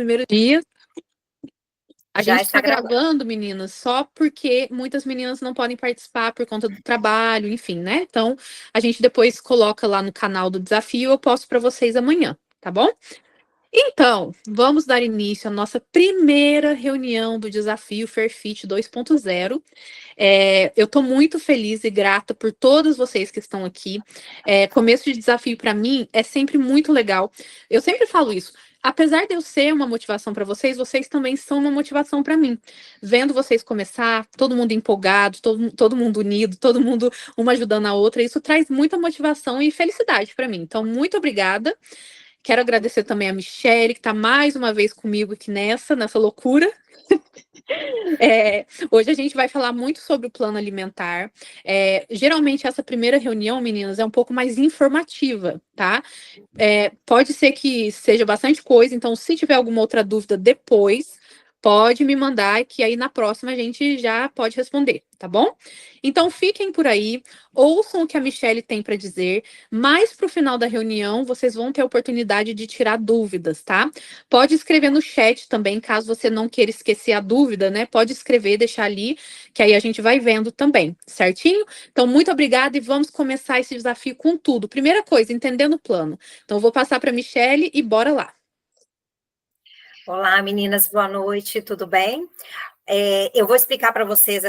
Primeiro dia. A Já gente está está gravando, meninas, só porque muitas meninas não podem participar por conta do trabalho, enfim, né? Então, a gente depois coloca lá no canal do desafio, eu posto para vocês amanhã, tá bom? Então, vamos dar início à nossa primeira reunião do desafio Fairfit 2.0. Eu estou muito feliz e grata por todos vocês que estão aqui. Começo de desafio para mim é sempre muito legal. Eu sempre falo isso. Apesar de eu ser uma motivação para vocês, vocês também são uma motivação para mim. Vendo vocês começar, todo mundo empolgado, todo mundo unido, todo mundo uma ajudando a outra, isso traz muita motivação e felicidade para mim. Então, muito obrigada. Quero agradecer também a Michelle, que está mais uma vez comigo aqui nessa loucura. Hoje a gente vai falar muito sobre o plano alimentar. Geralmente, essa primeira reunião, meninas, é um pouco mais informativa, tá? Pode ser que seja bastante coisa, então, se tiver alguma outra dúvida depois, pode me mandar, que aí na próxima a gente já pode responder, tá bom? Então, fiquem por aí, ouçam o que a Michelle tem para dizer. Mais para o final da reunião, vocês vão ter a oportunidade de tirar dúvidas, tá? Pode escrever no chat também, caso você não queira esquecer a dúvida, né? Pode escrever, deixar ali, que aí a gente vai vendo também, certinho? Então, muito obrigada e vamos começar esse desafio com tudo. Primeira coisa, entendendo o plano. Então, eu vou passar para a Michelle e bora lá. Olá, meninas, boa noite, tudo bem? Eu vou explicar para vocês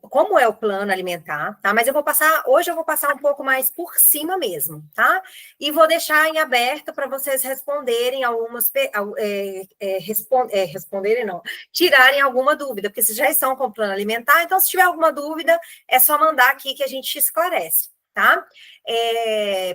como é o plano alimentar, tá? Mas hoje eu vou passar um pouco mais por cima mesmo, tá? E vou deixar em aberto para vocês responderem responderem não, tirarem alguma dúvida, porque vocês já estão com o plano alimentar, então se tiver alguma dúvida, é só mandar aqui que a gente esclarece, tá?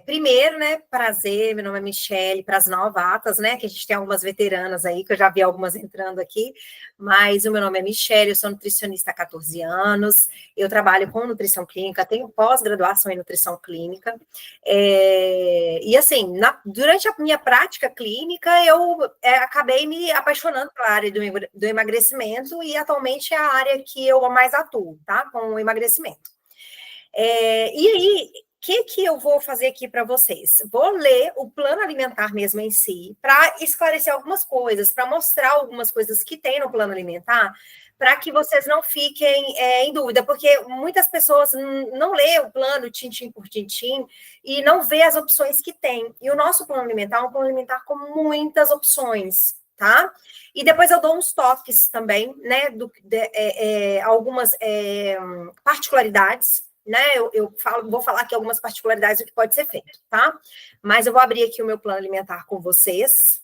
Primeiro, né, prazer, meu nome é Michelle, para as novatas, né, que a gente tem algumas veteranas aí, que eu já vi algumas entrando aqui, mas o meu nome é Michelle, eu sou nutricionista há 14 anos, eu trabalho com nutrição clínica, tenho pós-graduação em nutrição clínica, e assim, durante a minha prática clínica, eu acabei me apaixonando pela área do emagrecimento, e atualmente é a área que eu mais atuo, tá, com o emagrecimento. E aí, o que eu vou fazer aqui para vocês? Vou ler o plano alimentar mesmo em si, para esclarecer algumas coisas, para mostrar algumas coisas que tem no plano alimentar, para que vocês não fiquem em dúvida, porque muitas pessoas não lê o plano tintim por tintim e não vê as opções que tem. E o nosso plano alimentar é um plano alimentar com muitas opções, tá? E depois eu dou uns toques também, né, algumas particularidades, né? Vou falar aqui algumas particularidades do que pode ser feito, tá? Mas eu vou abrir aqui o meu plano alimentar com vocês.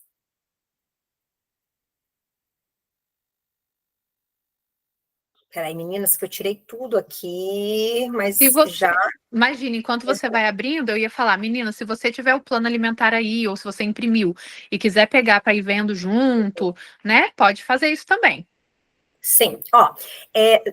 Peraí, meninas, que eu tirei tudo aqui, mas já... Imagina, enquanto você vai abrindo, eu ia falar, menina, se você tiver o plano alimentar aí, ou se você imprimiu e quiser pegar para ir vendo junto, né? Pode fazer isso também. Sim, ó,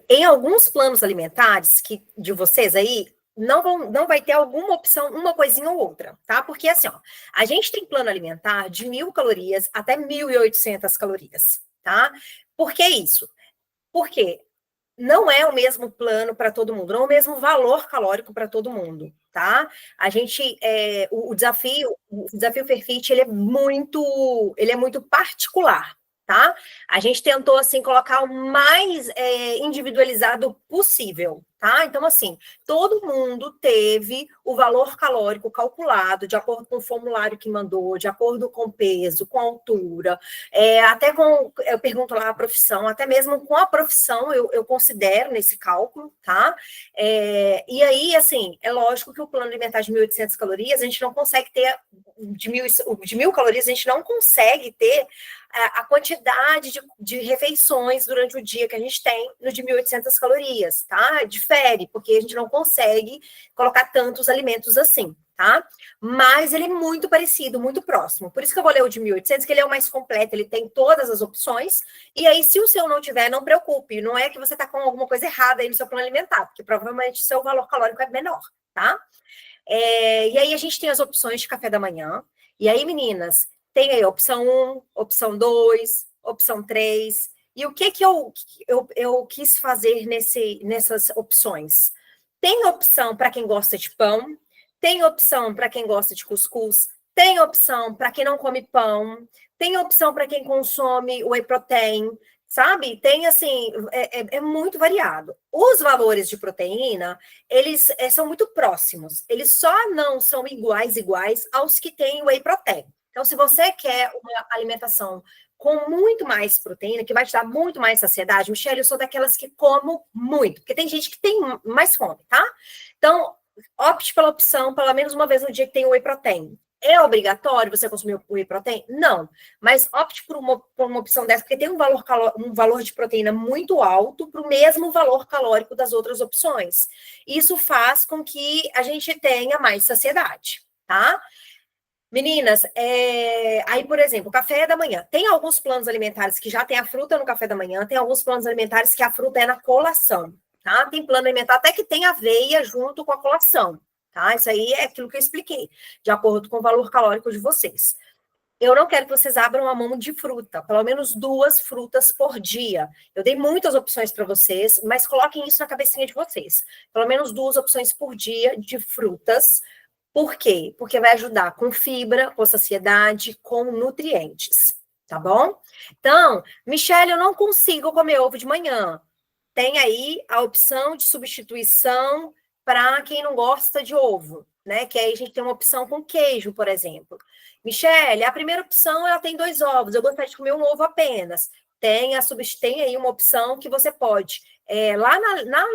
em alguns planos alimentares de vocês aí, não vai ter alguma opção, uma coisinha ou outra, tá? Porque assim, ó, a gente tem plano alimentar de 1.000 calorias até 1.800 calorias, tá? Por que isso? Porque não é o mesmo plano para todo mundo, não é o mesmo valor calórico para todo mundo, tá? A gente, o desafio Fairfit, ele é muito particular, tá? A gente tentou, assim, colocar o mais individualizado possível, tá? Então, assim, todo mundo teve o valor calórico calculado de acordo com o formulário que mandou, de acordo com o peso, com a altura, eu pergunto lá a profissão, até mesmo com a profissão eu considero nesse cálculo, tá? E aí, assim, é lógico que o plano alimentar de 1.800 calorias, a gente não consegue ter, de 1.000 calorias, a gente não consegue ter a quantidade de refeições durante o dia que a gente tem no de 1.800 calorias, tá? Difere, porque a gente não consegue colocar tantos alimentos assim, tá? Mas ele é muito parecido, muito próximo. Por isso que eu vou ler o de 1.800, que ele é o mais completo, ele tem todas as opções, e aí se o seu não tiver, não preocupe, não é que você está com alguma coisa errada aí no seu plano alimentar, porque provavelmente seu valor calórico é menor, tá? E aí a gente tem as opções de café da manhã, e aí, meninas, tem aí a opção 1, opção 2, opção 3, e o que eu quis fazer nessas opções? Tem opção para quem gosta de pão, tem opção para quem gosta de cuscuz, Tem opção para quem não come pão, tem opção para quem consome whey protein, sabe? Tem, assim, é muito variado. Os valores de proteína, eles são muito próximos. Eles só não são iguais aos que têm whey protein. Então, se você quer uma alimentação com muito mais proteína, que vai te dar muito mais saciedade, Michelle, eu sou daquelas que como muito, porque tem gente que tem mais fome, tá? Então, opte pela opção, pelo menos uma vez no dia que tem whey protein. É obrigatório você consumir o whey protein? Não. Mas opte por uma opção dessa, porque tem um valor de proteína muito alto para o mesmo valor calórico das outras opções. Isso faz com que a gente tenha mais saciedade, tá? Meninas, aí, por exemplo, café da manhã. Tem alguns planos alimentares que já tem a fruta no café da manhã, tem alguns planos alimentares que a fruta é na colação, tá? Tem plano alimentar até que tem aveia junto com a colação, tá? Isso aí é aquilo que eu expliquei, de acordo com o valor calórico de vocês. Eu não quero que vocês abram a mão de fruta, pelo menos 2 frutas por dia. Eu dei muitas opções para vocês, mas coloquem isso na cabecinha de vocês. Pelo menos 2 opções por dia de frutas. Por quê? Porque vai ajudar com fibra, com saciedade, com nutrientes, tá bom? Então, Michelle, eu não consigo comer ovo de manhã. Tem aí a opção de substituição para quem não gosta de ovo, né? Que aí a gente tem uma opção com queijo, por exemplo. Michelle, a primeira opção, ela tem 2 ovos. Eu gostaria de comer um ovo apenas. Tem aí uma opção que você pode. Lá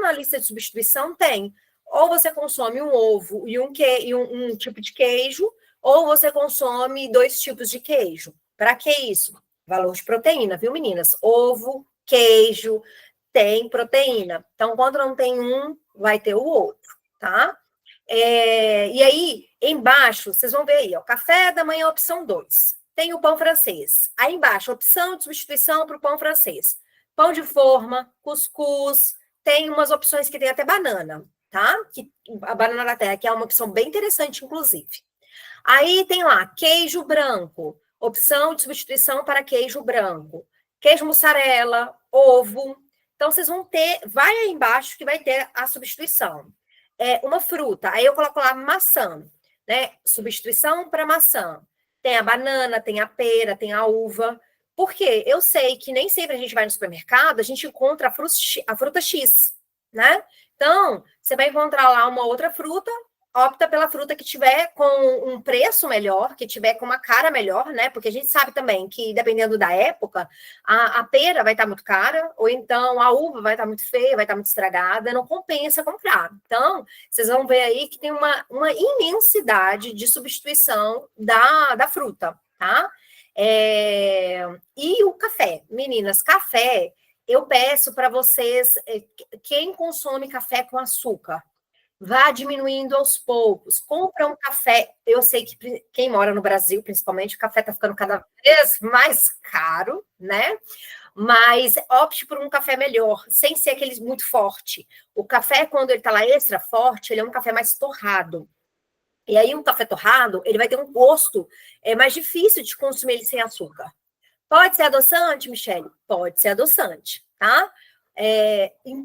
na lista de substituição tem. Ou você consome um ovo e um tipo de queijo, ou você consome 2 tipos de queijo. Para que isso? Valor de proteína, viu, meninas? Ovo, queijo, tem proteína. Então, quando não tem um, vai ter o outro, tá? E aí, embaixo, vocês vão ver aí, ó, café da manhã, opção 2. Tem o pão francês. Aí embaixo, opção de substituição para o pão francês. Pão de forma, cuscuz, tem umas opções que tem até banana, tá? A banana da terra, que é uma opção bem interessante, inclusive. Aí tem lá, queijo branco, opção de substituição para queijo branco. Queijo mussarela, ovo. Então, vocês vão ter, vai aí embaixo que vai ter a substituição. Uma fruta, aí eu coloco lá maçã, né? Substituição para maçã. Tem a banana, tem a pera, tem a uva. Por quê? Eu sei que nem sempre a gente vai no supermercado, a gente encontra a fruta X, né? Então, você vai encontrar lá uma outra fruta, opta pela fruta que tiver com um preço melhor, que tiver com uma cara melhor, né? Porque a gente sabe também que, dependendo da época, a pera vai estar muito cara, ou então a uva vai estar muito feia, vai estar muito estragada, não compensa comprar. Então, vocês vão ver aí que tem uma imensidade de substituição da fruta, tá? E o café. Meninas, café, eu peço para vocês, quem consome café com açúcar, vá diminuindo aos poucos. Compra um café. Eu sei que quem mora no Brasil, principalmente, o café está ficando cada vez mais caro, né? Mas opte por um café melhor, sem ser aquele muito forte. O café, quando ele está lá extra forte, ele é um café mais torrado. E aí, um café torrado, ele vai ter um gosto mais difícil de consumir ele sem açúcar. Pode ser adoçante, Michelle? Pode ser adoçante, tá?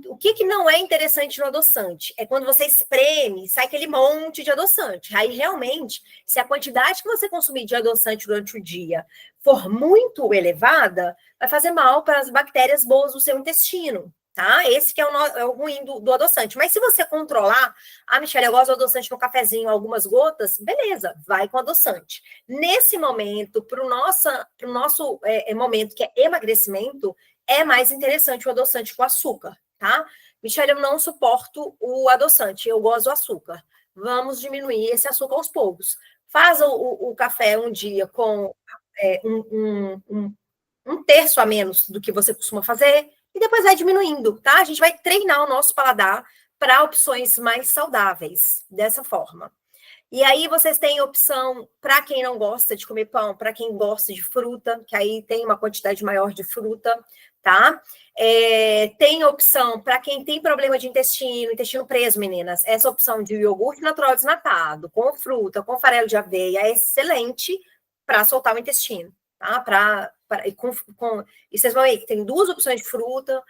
O que não é interessante no adoçante? É quando você espreme, sai aquele monte de adoçante. Aí, realmente, se a quantidade que você consumir de adoçante durante o dia for muito elevada, vai fazer mal para as bactérias boas do seu intestino, tá? Esse que é o ruim do adoçante. Mas se você controlar, Michelle, eu gosto do adoçante no cafezinho, algumas gotas, beleza, vai com adoçante. Nesse momento, para o nosso momento, que é emagrecimento, é mais interessante o adoçante com açúcar, tá? Michelle, eu não suporto o adoçante, eu gosto do açúcar. Vamos diminuir esse açúcar aos poucos. Faz o café um dia com um terço a menos do que você costuma fazer, e depois vai diminuindo, tá? A gente vai treinar o nosso paladar para opções mais saudáveis, dessa forma. E aí vocês têm opção para quem não gosta de comer pão, para quem gosta de fruta, que aí tem uma quantidade maior de fruta, tá? Tem opção para quem tem problema de intestino preso, meninas. Essa opção de iogurte natural desnatado, com fruta, com farelo de aveia, é excelente para soltar o intestino, tá? E vocês vão ver que tem 2 opções de fruta,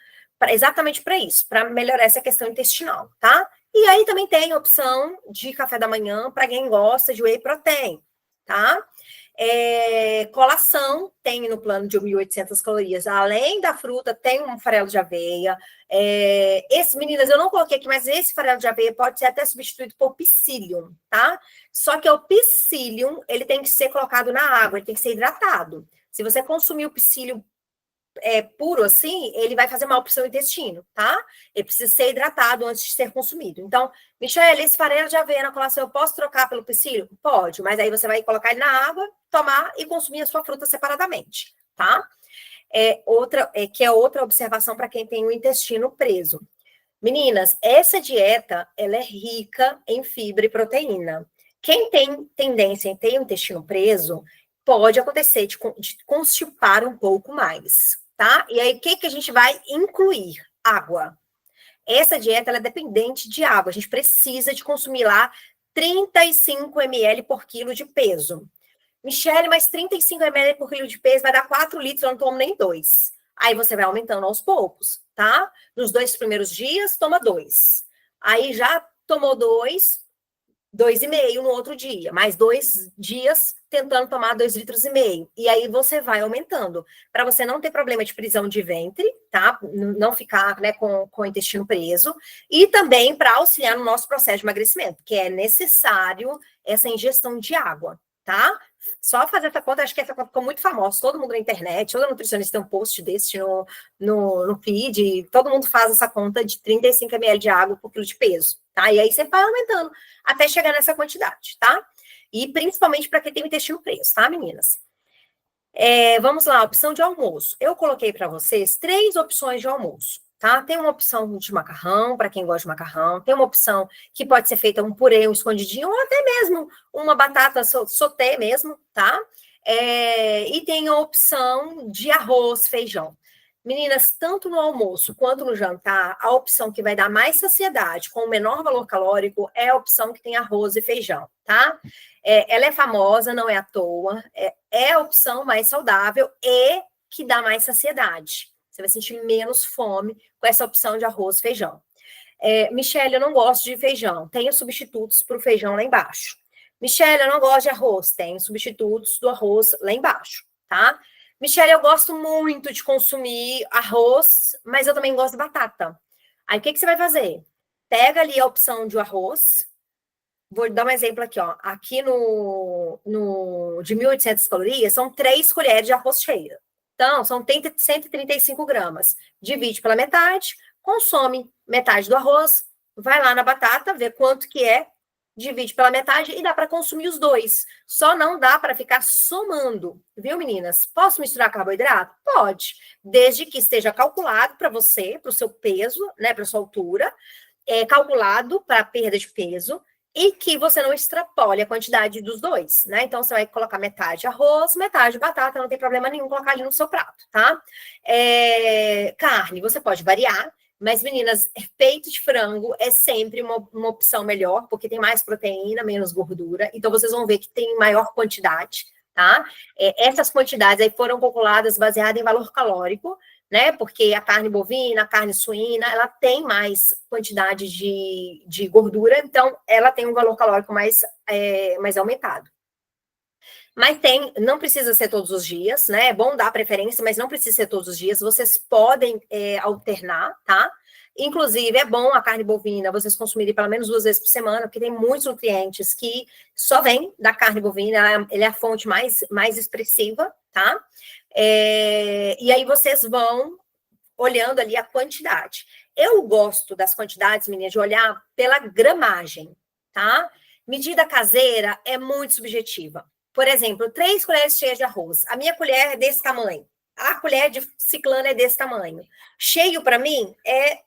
exatamente para isso, para melhorar essa questão intestinal, tá? E aí também tem a opção de café da manhã para quem gosta de whey protein. tá? Colação, tem no plano de 1.800 calorias. Além da fruta, tem um farelo de aveia. Meninas, eu não coloquei aqui, mas esse farelo de aveia pode ser até substituído por psyllium, tá? Só que o psyllium, ele tem que ser colocado na água, ele tem que ser hidratado. Se você consumir o psyllium puro assim, ele vai fazer mal para o seu intestino, tá? Ele precisa ser hidratado antes de ser consumido. Então, Michele, esse farelo de aveia na colação, eu posso trocar pelo psyllium? Pode, mas aí você vai colocar ele na água, tomar e consumir a sua fruta separadamente, tá? Que é outra observação para quem tem o intestino preso. Meninas, essa dieta, ela é rica em fibra e proteína. Quem tem tendência em ter o intestino preso, pode acontecer de constipar um pouco mais, tá? E aí, o que a gente vai incluir? Água. Essa dieta, ela é dependente de água. A gente precisa de consumir lá 35 ml por quilo de peso. Michele, mas 35 ml por quilo de peso vai dar 4 litros, eu não tomo nem 2. Aí você vai aumentando aos poucos, tá? Nos 2 primeiros dias, toma 2. Aí já tomou 2, 2,5 no outro dia. Mais 2 dias tentando tomar 2,5 litros. E aí você vai aumentando. Para você não ter problema de prisão de ventre, tá? Não ficar, né, com o intestino preso. E também para auxiliar no nosso processo de emagrecimento, que é necessário essa ingestão de água, tá? Só fazer essa conta, acho que essa conta ficou muito famosa, todo mundo na internet, toda nutricionista tem um post desse no feed, todo mundo faz essa conta de 35 ml de água por quilo de peso, tá? E aí você vai aumentando até chegar nessa quantidade, tá? E principalmente para quem tem o intestino preso, tá, meninas? Vamos lá, opção de almoço. Eu coloquei para vocês 3 opções de almoço, tá? Tem uma opção de macarrão, para quem gosta de macarrão. Tem uma opção que pode ser feita um purê, um escondidinho, ou até mesmo uma batata sauté mesmo, tá? E tem a opção de arroz, feijão. Meninas, tanto no almoço quanto no jantar, a opção que vai dar mais saciedade, com o menor valor calórico, é a opção que tem arroz e feijão, tá? Ela é famosa, não é à toa, é a opção mais saudável e que dá mais saciedade. Você vai sentir menos fome com essa opção de arroz e feijão. Michele, eu não gosto de feijão. Tenho substitutos para o feijão lá embaixo. Michele, eu não gosto de arroz. Tenho substitutos do arroz lá embaixo, tá? Michele, eu gosto muito de consumir arroz, mas eu também gosto de batata. Aí, o que você vai fazer? Pega ali a opção de arroz. Vou dar um exemplo aqui, ó. Aqui de 1.800 calorias, são 3 colheres de arroz cheio. Então, são 135 gramas. Divide pela metade, consome metade do arroz, vai lá na batata, vê quanto que é, divide pela metade e dá para consumir os 2. Só não dá para ficar somando, viu, meninas? Posso misturar carboidrato? Pode, desde que esteja calculado para você, para o seu peso, né, para a sua altura, calculado para a perda de peso, e que você não extrapole a quantidade dos 2, né? Então, você vai colocar metade arroz, metade batata, não tem problema nenhum colocar ali no seu prato, tá? Carne, você pode variar, mas, meninas, peito de frango é sempre uma opção melhor, porque tem mais proteína, menos gordura, então vocês vão ver que tem maior quantidade, tá? Essas quantidades aí foram calculadas baseadas em valor calórico, né? Porque a carne bovina, a carne suína, ela tem mais quantidade de gordura, então ela tem um valor calórico mais aumentado. Mas não precisa ser todos os dias, né? É bom dar preferência, mas não precisa ser todos os dias. Vocês podem alternar, tá? Inclusive, é bom a carne bovina vocês consumirem pelo menos 2 vezes por semana, porque tem muitos nutrientes que só vêm da carne bovina, ele é a fonte mais expressiva, tá? E aí vocês vão olhando ali a quantidade. Eu gosto das quantidades, meninas, de olhar pela gramagem, tá? Medida caseira é muito subjetiva. Por exemplo, 3 colheres cheias de arroz. A minha colher é desse tamanho. A colher de ciclana é desse tamanho. Cheio para mim é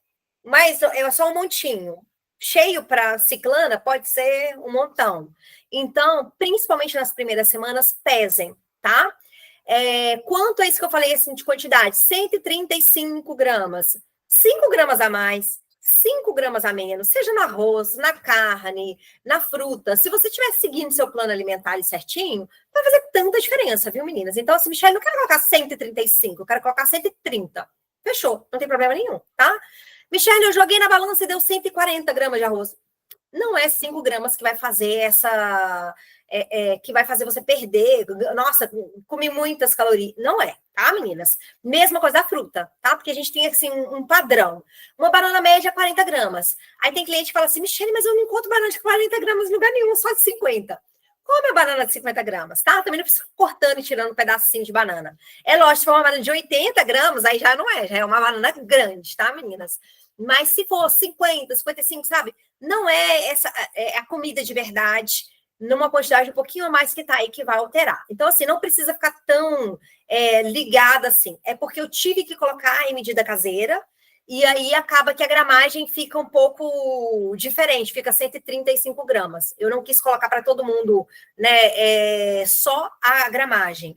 só um montinho. Cheio para ciclana pode ser um montão. Então, principalmente nas primeiras semanas, pesem, tá? Quanto é isso que eu falei assim de quantidade? 135 gramas. 5 gramas a mais, 5 gramas a menos, seja no arroz, na carne, na fruta. Se você estiver seguindo seu plano alimentar ali certinho, vai fazer tanta diferença, viu, meninas? Então, assim, Michele, não quero colocar 135, eu quero colocar 130. Fechou, não tem problema nenhum, tá? Michele, eu joguei na balança e deu 140 gramas de arroz. Não é 5 gramas que vai fazer que vai fazer você perder. Nossa, comi muitas calorias. Não é, tá, meninas? Mesma coisa da fruta, tá? Porque a gente tem, assim, um padrão. Uma banana média, 40 gramas. Aí tem cliente que fala assim, Michele, mas eu não encontro banana de 40 gramas em lugar nenhum, só de 50. Come a banana de 50 gramas, tá? Também não precisa ficar cortando e tirando um pedacinho de banana. É lógico, se for uma banana de 80 gramas, aí já não é, já é uma banana grande, tá, meninas? Mas se for 50, 55, sabe? Não é essa a comida de verdade, numa quantidade um pouquinho a mais que tá aí que vai alterar. Então, assim, não precisa ficar tão ligada assim. É porque eu tive que colocar em medida caseira, e aí acaba que a gramagem fica um pouco diferente, fica 135 gramas. Eu não quis colocar para todo mundo, né, só a gramagem.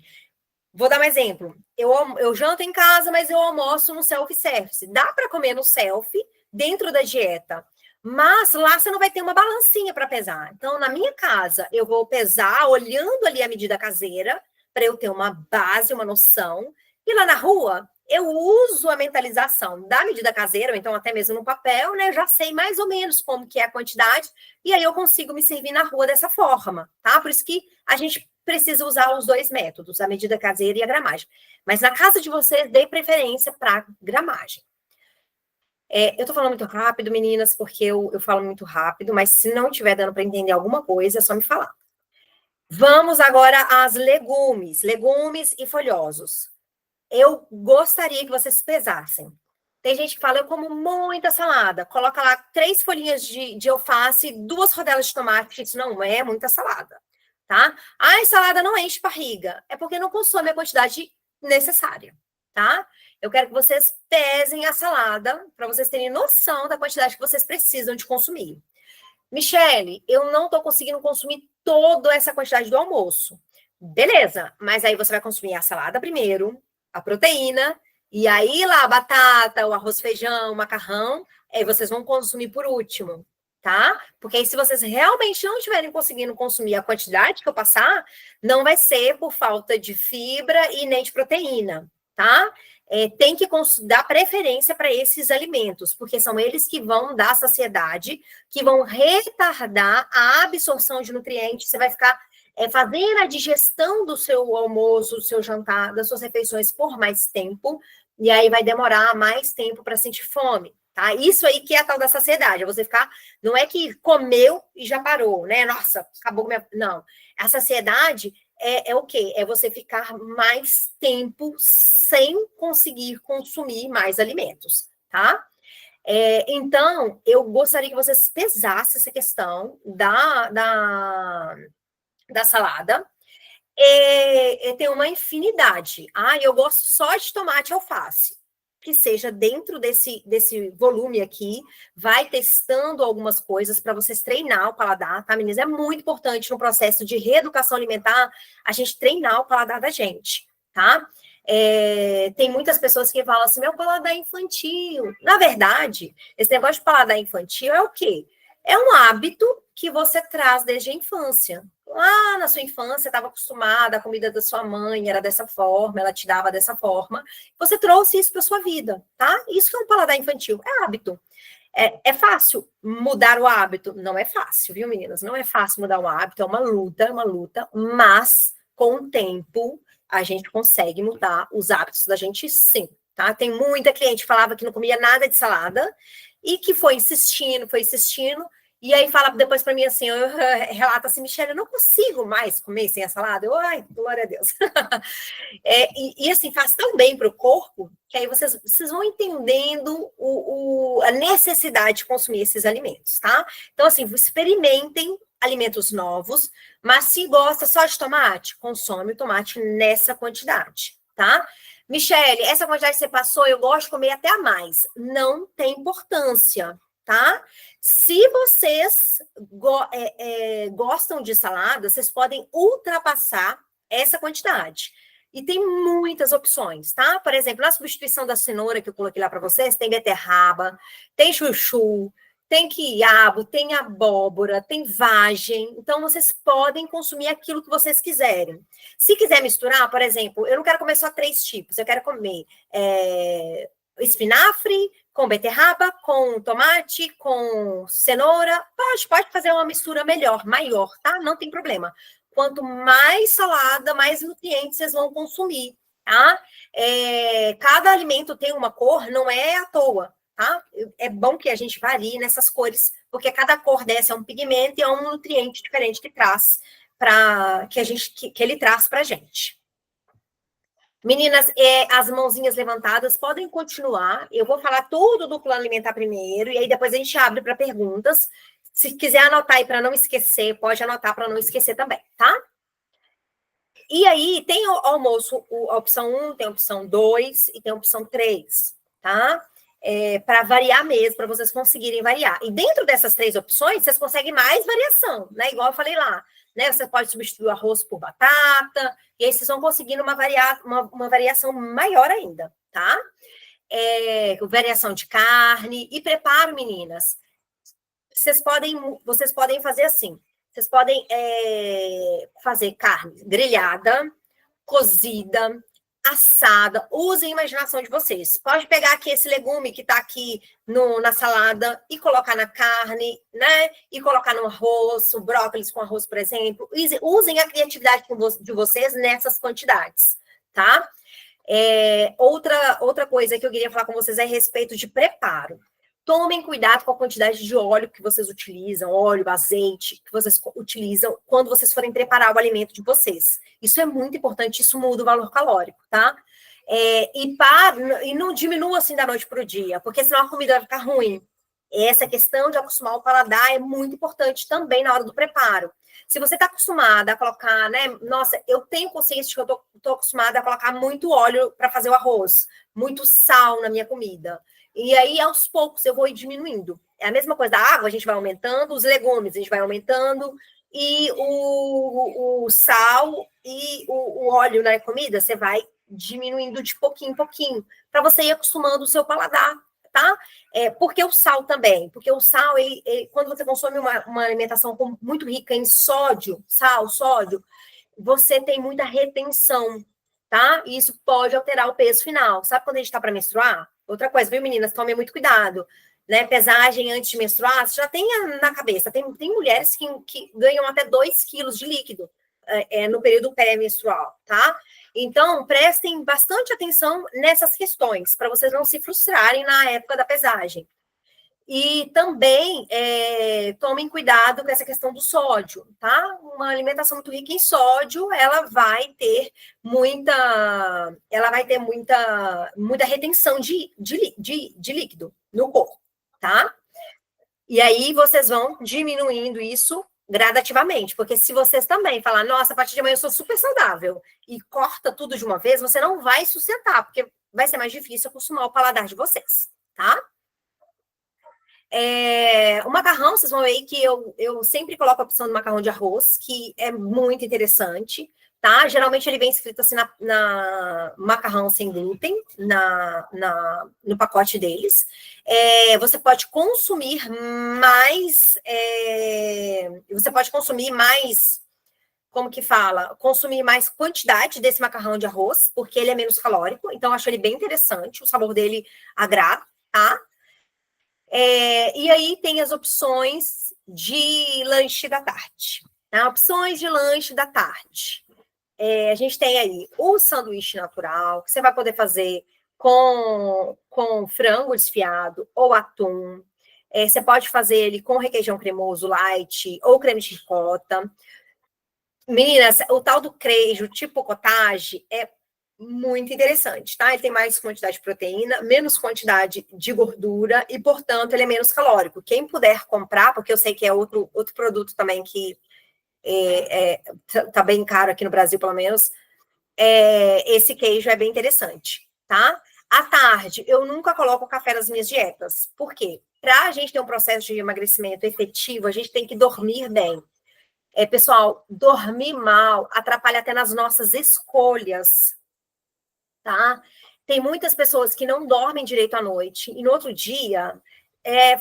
Vou dar um exemplo. Eu janto em casa, mas eu almoço no self-service. Dá para comer no self, dentro da dieta. Mas lá você não vai ter uma balancinha para pesar. Então, na minha casa, eu vou pesar olhando ali a medida caseira, para eu ter uma base, uma noção. E lá na rua, eu uso a mentalização da medida caseira, ou então até mesmo no papel, né? Eu já sei mais ou menos como que é a quantidade, e aí eu consigo me servir na rua dessa forma, tá? Por isso que a gente precisa usar os dois métodos, a medida caseira e a gramagem. Mas na casa de vocês, dê preferência para gramagem. Eu tô falando muito rápido, meninas, porque eu falo muito rápido, mas se não estiver dando para entender alguma coisa, é só me falar. Vamos agora às legumes e folhosos. Eu gostaria que vocês pesassem. Tem gente que fala, eu como muita salada. Coloca lá 3 folhinhas de alface, 2 rodelas de tomate. Isso não é muita salada, tá? A salada não enche barriga. É porque não consome a quantidade necessária, tá? Eu quero que vocês pesem a salada para vocês terem noção da quantidade que vocês precisam de consumir. Michele, eu não estou conseguindo consumir toda essa quantidade do almoço. Beleza, mas aí você vai consumir a salada primeiro, a proteína, e aí lá a batata, o arroz, feijão, o macarrão, aí vocês vão consumir por último, tá? Porque aí se vocês realmente não estiverem conseguindo consumir a quantidade que eu passar, não vai ser por falta de fibra e nem de proteína, tá? Tem que dar preferência para esses alimentos, porque são eles que vão dar saciedade, que vão retardar a absorção de nutrientes, você vai ficar fazendo a digestão do seu almoço, do seu jantar, das suas refeições por mais tempo, e aí vai demorar mais tempo para sentir fome, tá? Isso aí que é a tal da saciedade, é você ficar, não é que comeu e já parou, né? Nossa, acabou com minha... Não, a saciedade é o quê? É você ficar mais tempo sem conseguir consumir mais alimentos, tá? Então, eu gostaria que vocês pesassem essa questão da salada. Tem uma infinidade. Eu gosto só de tomate e alface. Que seja dentro desse volume aqui, vai testando algumas coisas para vocês treinar o paladar, tá, meninas? É muito importante no processo de reeducação alimentar a gente treinar o paladar da gente, tá? Tem muitas pessoas que falam assim, meu paladar é infantil. Na verdade, esse negócio de paladar infantil é o quê? É um hábito que você traz desde a infância. Lá na sua infância, estava acostumada, a comida da sua mãe era dessa forma, ela te dava dessa forma. Você trouxe isso para sua vida, tá? Isso que é um paladar infantil, é hábito. É fácil mudar o hábito? Não é fácil, viu, meninas? Não é fácil mudar o hábito, é uma luta, mas com o tempo a gente consegue mudar os hábitos da gente sim, tá? Tem muita cliente que falava que não comia nada de salada e que foi insistindo, e aí fala depois para mim assim, eu relato assim, Michele, eu não consigo mais comer sem a salada. Eu, ai, glória a Deus. E assim, faz tão bem para o corpo, que aí vocês vão entendendo a necessidade de consumir esses alimentos, tá? Então, assim, experimentem alimentos novos, mas se gosta só de tomate, consome o tomate nessa quantidade, tá? Michele, essa quantidade que você passou, eu gosto de comer até a mais. Não tem importância, tá? Se vocês gostam de salada, vocês podem ultrapassar essa quantidade. E tem muitas opções, tá? Por exemplo, na substituição da cenoura que eu coloquei lá para vocês, tem beterraba, tem chuchu, tem quiabo, tem abóbora, tem vagem. Então, vocês podem consumir aquilo que vocês quiserem. Se quiser misturar, por exemplo, eu não quero comer só 3 tipos. Eu quero comer espinafre, com beterraba, com tomate, com cenoura. Pode fazer uma mistura melhor, maior, tá? Não tem problema. quanto mais salada, mais nutrientes vocês vão consumir, tá? Cada alimento tem uma cor, não é à toa, tá? É bom que a gente varie nessas cores, porque cada cor dessa é um pigmento e é um nutriente diferente que traz que ele traz para a gente. Meninas, as mãozinhas levantadas podem continuar. Eu vou falar tudo do plano alimentar primeiro, e aí depois a gente abre para perguntas. Se quiser anotar aí para não esquecer, pode anotar para não esquecer também, tá? E aí tem o almoço, a opção 1, tem a opção 2 e tem a opção 3, tá? Para variar mesmo, para vocês conseguirem variar. E dentro dessas 3 opções, vocês conseguem mais variação, né? Igual eu falei lá, né? Você pode substituir o arroz por batata, e aí vocês vão conseguindo uma variação maior ainda, tá? Variação de carne e preparo, meninas. Vocês podem fazer assim. Vocês podem fazer carne grelhada, cozida, assada. Usem a imaginação de vocês. Pode pegar aqui esse legume que está aqui na salada e colocar na carne, né? E colocar no arroz, o brócolis com arroz, por exemplo. Usem a criatividade de vocês nessas quantidades, tá? Outra coisa que eu queria falar com vocês é a respeito de preparo. Tomem cuidado com a quantidade de óleo que vocês utilizam, óleo, azeite que vocês utilizam quando vocês forem preparar o alimento de vocês. Isso é muito importante, isso muda o valor calórico, tá? E não diminua assim da noite para o dia, porque senão a comida vai ficar ruim. Essa questão de acostumar o paladar é muito importante também na hora do preparo. Se você está acostumada a colocar, né? Nossa, eu tenho consciência de que eu estou acostumada a colocar muito óleo para fazer o arroz, muito sal na minha comida. E aí, aos poucos, eu vou ir diminuindo. É a mesma coisa da água, a gente vai aumentando, os legumes a gente vai aumentando, e o sal e o óleo na comida, você vai diminuindo de pouquinho em pouquinho, para você ir acostumando o seu paladar, tá? Porque o sal também, porque o sal, quando você consome uma alimentação muito rica em sódio, sódio, você tem muita retenção, tá? E isso pode alterar o peso final. Sabe quando a gente está para menstruar? Outra coisa, viu, meninas? Tomem muito cuidado, né? Pesagem antes de menstruar, você já tem na cabeça. Tem mulheres que ganham até 2 quilos de líquido no período pré-menstrual, tá? Então, prestem bastante atenção nessas questões, para vocês não se frustrarem na época da pesagem. E também tomem cuidado com essa questão do sódio, tá? Uma alimentação muito rica em sódio, ela vai ter muita retenção de líquido no corpo, tá? E aí vocês vão diminuindo isso gradativamente, porque se vocês também falar, nossa, a partir de amanhã eu sou super saudável, e corta tudo de uma vez, você não vai sustentar, porque vai ser mais difícil acostumar o paladar de vocês, tá? O macarrão, vocês vão ver que eu sempre coloco a opção do macarrão de arroz, que é muito interessante, tá? Geralmente ele vem escrito assim na macarrão sem glúten, no pacote deles. Você pode consumir mais, como que fala? Consumir mais quantidade desse macarrão de arroz, porque ele é menos calórico, então eu acho ele bem interessante, o sabor dele agrada, tá? E aí tem as opções de lanche da tarde. Tá? Opções de lanche da tarde. A gente tem aí o sanduíche natural, que você vai poder fazer com frango desfiado ou atum. Você pode fazer ele com requeijão cremoso light ou creme de ricota. Meninas, o tal do queijo tipo cottage é muito interessante, tá? Ele tem mais quantidade de proteína, menos quantidade de gordura e, portanto, ele é menos calórico. Quem puder comprar, porque eu sei que é outro produto também que tá bem caro aqui no Brasil, pelo menos, esse queijo é bem interessante, tá? À tarde, eu nunca coloco café nas minhas dietas. Por quê? Para a gente ter um processo de emagrecimento efetivo, a gente tem que dormir bem. Pessoal, dormir mal atrapalha até nas nossas escolhas, tá? Tem muitas pessoas que não dormem direito à noite e no outro dia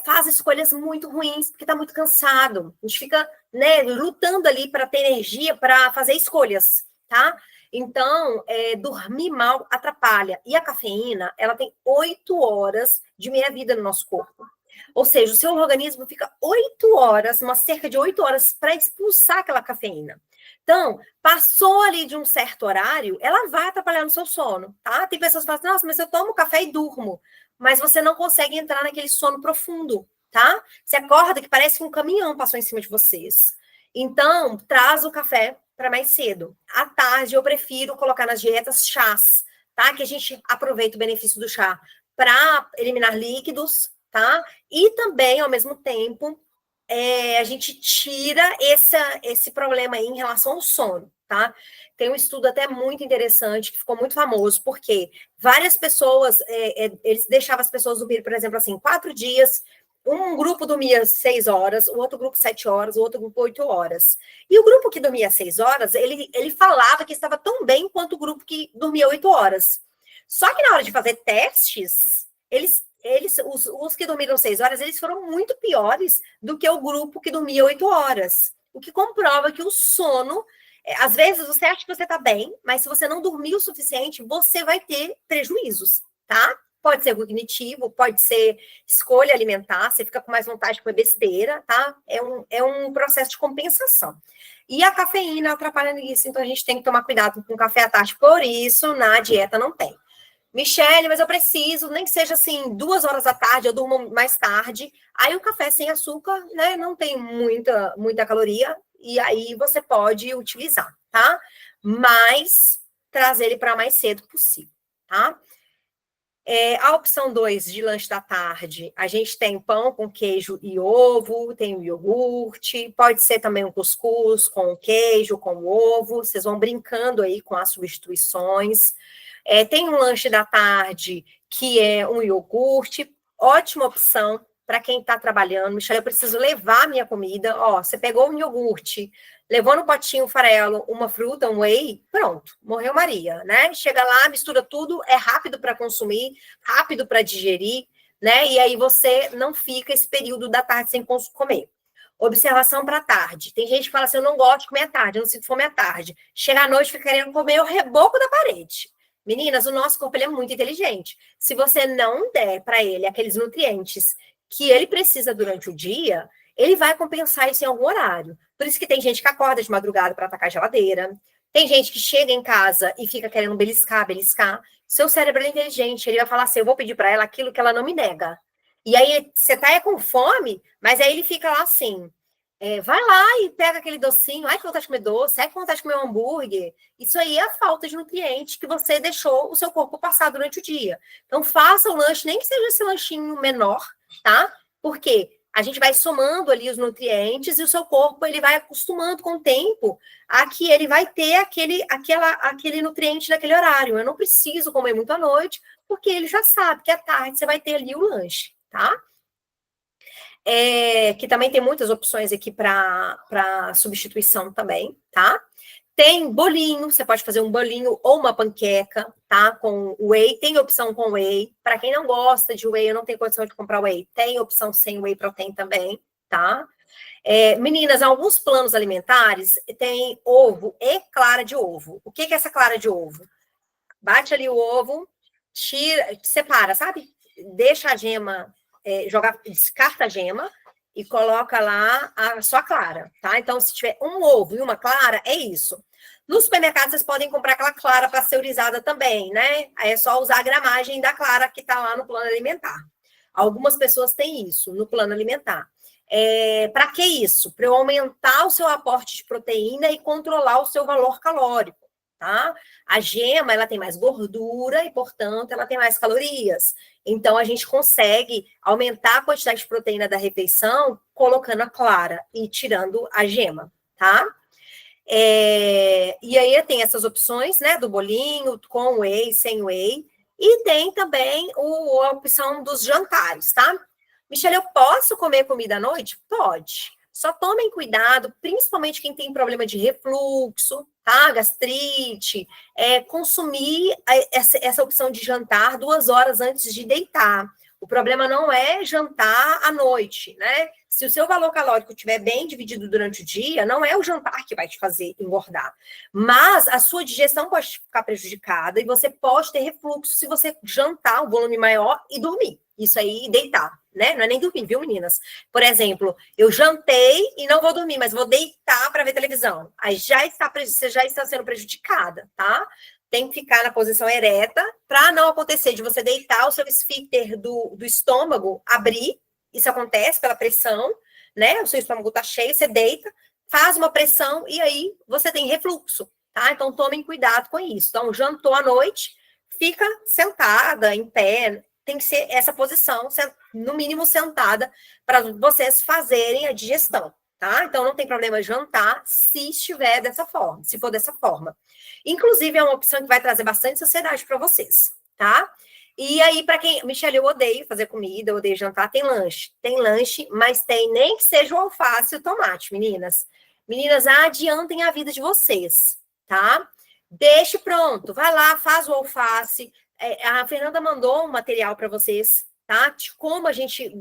faz escolhas muito ruins porque tá muito cansado. A gente fica, né, lutando ali para ter energia para fazer escolhas, tá? Então, dormir mal atrapalha. E a cafeína, ela tem 8 horas de meia-vida no nosso corpo. Ou seja, o seu organismo fica 8 horas, cerca de 8 horas, para expulsar aquela cafeína. Então, passou ali de um certo horário, ela vai atrapalhar no seu sono, tá? Tem pessoas que falam assim, nossa, mas eu tomo café e durmo. Mas você não consegue entrar naquele sono profundo, tá? Você acorda que parece que um caminhão passou em cima de vocês. Então, traz o café para mais cedo. À tarde, eu prefiro colocar nas dietas chás, tá? Que a gente aproveita o benefício do chá para eliminar líquidos, tá? E também, ao mesmo tempo, a gente tira esse problema aí em relação ao sono, tá? Tem um estudo até muito interessante que ficou muito famoso, porque várias pessoas, eles deixavam as pessoas dormir, por exemplo, assim, 4 dias, um grupo dormia 6 horas, o outro grupo 7 horas, o outro grupo 8 horas. E o grupo que dormia 6 horas, ele falava que estava tão bem quanto o grupo que dormia 8 horas. Só que na hora de fazer testes, os que dormiram 6 horas, eles foram muito piores do que o grupo que dormia 8 horas. O que comprova que o sono, às vezes você acha que você está bem, mas se você não dormir o suficiente, você vai ter prejuízos, tá? Pode ser cognitivo, pode ser escolha alimentar, você fica com mais vontade de comer besteira, tá? É um processo de compensação. E a cafeína atrapalha nisso, então a gente tem que tomar cuidado com o café à tarde. Por isso, na dieta não tem. Michele, mas eu preciso, nem que seja assim, 2 horas da tarde, eu durmo mais tarde. Aí o café sem açúcar, né, não tem muita caloria, e aí você pode utilizar, tá? Mas trazer ele para mais cedo possível, tá? A opção 2 de lanche da tarde, a gente tem pão com queijo e ovo, tem o iogurte, pode ser também um cuscuz com queijo, com ovo, vocês vão brincando aí com as substituições. Tem um lanche da tarde que é um iogurte, ótima opção para quem está trabalhando. Michelle, eu preciso levar minha comida. Ó, você pegou um iogurte, levou no potinho farelo uma fruta, um whey, pronto, morreu Maria, né? Chega lá, mistura tudo, é rápido para consumir, rápido para digerir, né? E aí você não fica esse período da tarde sem comer. Observação para a tarde. Tem gente que fala assim, eu não gosto de comer à tarde, eu não sinto fome à tarde. Chega à noite, fica querendo comer o reboco da parede. Meninas, o nosso corpo ele é muito inteligente. Se você não der para ele aqueles nutrientes que ele precisa durante o dia, ele vai compensar isso em algum horário. Por isso que tem gente que acorda de madrugada para atacar a geladeira. Tem gente que chega em casa e fica querendo beliscar. Seu cérebro é inteligente, ele vai falar assim, eu vou pedir para ela aquilo que ela não me nega. E aí você tá com fome, mas aí ele fica lá assim, vai lá e pega aquele docinho, ai que vontade de comer doce, ai que vontade de comer um hambúrguer. Isso aí é a falta de nutriente que você deixou o seu corpo passar durante o dia. Então faça o lanche, nem que seja esse lanchinho menor, tá? Porque a gente vai somando ali os nutrientes e o seu corpo ele vai acostumando com o tempo a que ele vai ter aquele nutriente naquele horário. Eu não preciso comer muito à noite, porque ele já sabe que à tarde você vai ter ali o lanche, tá? Que também tem muitas opções aqui para substituição também, tá? Tem bolinho, você pode fazer um bolinho ou uma panqueca, tá? Com whey, tem opção com whey. Para quem não gosta de whey, eu não tenho condição de comprar whey, tem opção sem whey protein também, tá? Meninas, alguns planos alimentares tem ovo e clara de ovo. O que é essa clara de ovo? Bate ali o ovo, tira, separa, sabe? Deixa a gema, descarta a gema e coloca lá a sua clara, tá? Então, se tiver um ovo e uma clara, é isso. No supermercado, vocês podem comprar aquela clara pasteurizada também, né? Aí é só usar a gramagem da clara que tá lá no plano alimentar. Algumas pessoas têm isso no plano alimentar. Para que isso? Para eu aumentar o seu aporte de proteína e controlar o seu valor calórico, tá? A gema, ela tem mais gordura e, portanto, ela tem mais calorias. Então, a gente consegue aumentar a quantidade de proteína da refeição colocando a clara e tirando a gema, tá? E aí tem essas opções, né, do bolinho, com whey, sem whey, e tem também a opção dos jantares, tá? Michelle, eu posso comer comida à noite? Pode. Só tomem cuidado, principalmente quem tem problema de refluxo, tá? Gastrite, consumir essa opção de jantar 2 horas antes de deitar. O problema não é jantar à noite, né? Se o seu valor calórico estiver bem dividido durante o dia, não é o jantar que vai te fazer engordar. Mas a sua digestão pode ficar prejudicada e você pode ter refluxo se você jantar um volume maior e dormir. Isso aí, deitar, né? Não é nem dormir, viu, meninas? Por exemplo, eu jantei e não vou dormir, mas vou deitar para ver televisão. Aí você já está sendo prejudicada, tá? Tem que ficar na posição ereta para não acontecer de você deitar o seu esfíncter do estômago abrir. Isso acontece pela pressão, né? O seu estômago está cheio, você deita, faz uma pressão e aí você tem refluxo, tá? Então tomem cuidado com isso. Então, jantou à noite, fica sentada, em pé, tem que ser essa posição, no mínimo sentada, para vocês fazerem a digestão, tá? Então não tem problema jantar se estiver dessa forma, se for dessa forma. Inclusive, é uma opção que vai trazer bastante saciedade para vocês, tá? E aí, para quem... Michelle, eu odeio fazer comida, eu odeio jantar, tem lanche. Tem lanche, mas tem nem que seja o alface e o tomate, meninas. Meninas, adiantem a vida de vocês, tá? Deixe pronto, vai lá, faz o alface. A Fernanda mandou um material para vocês, tá? De como a gente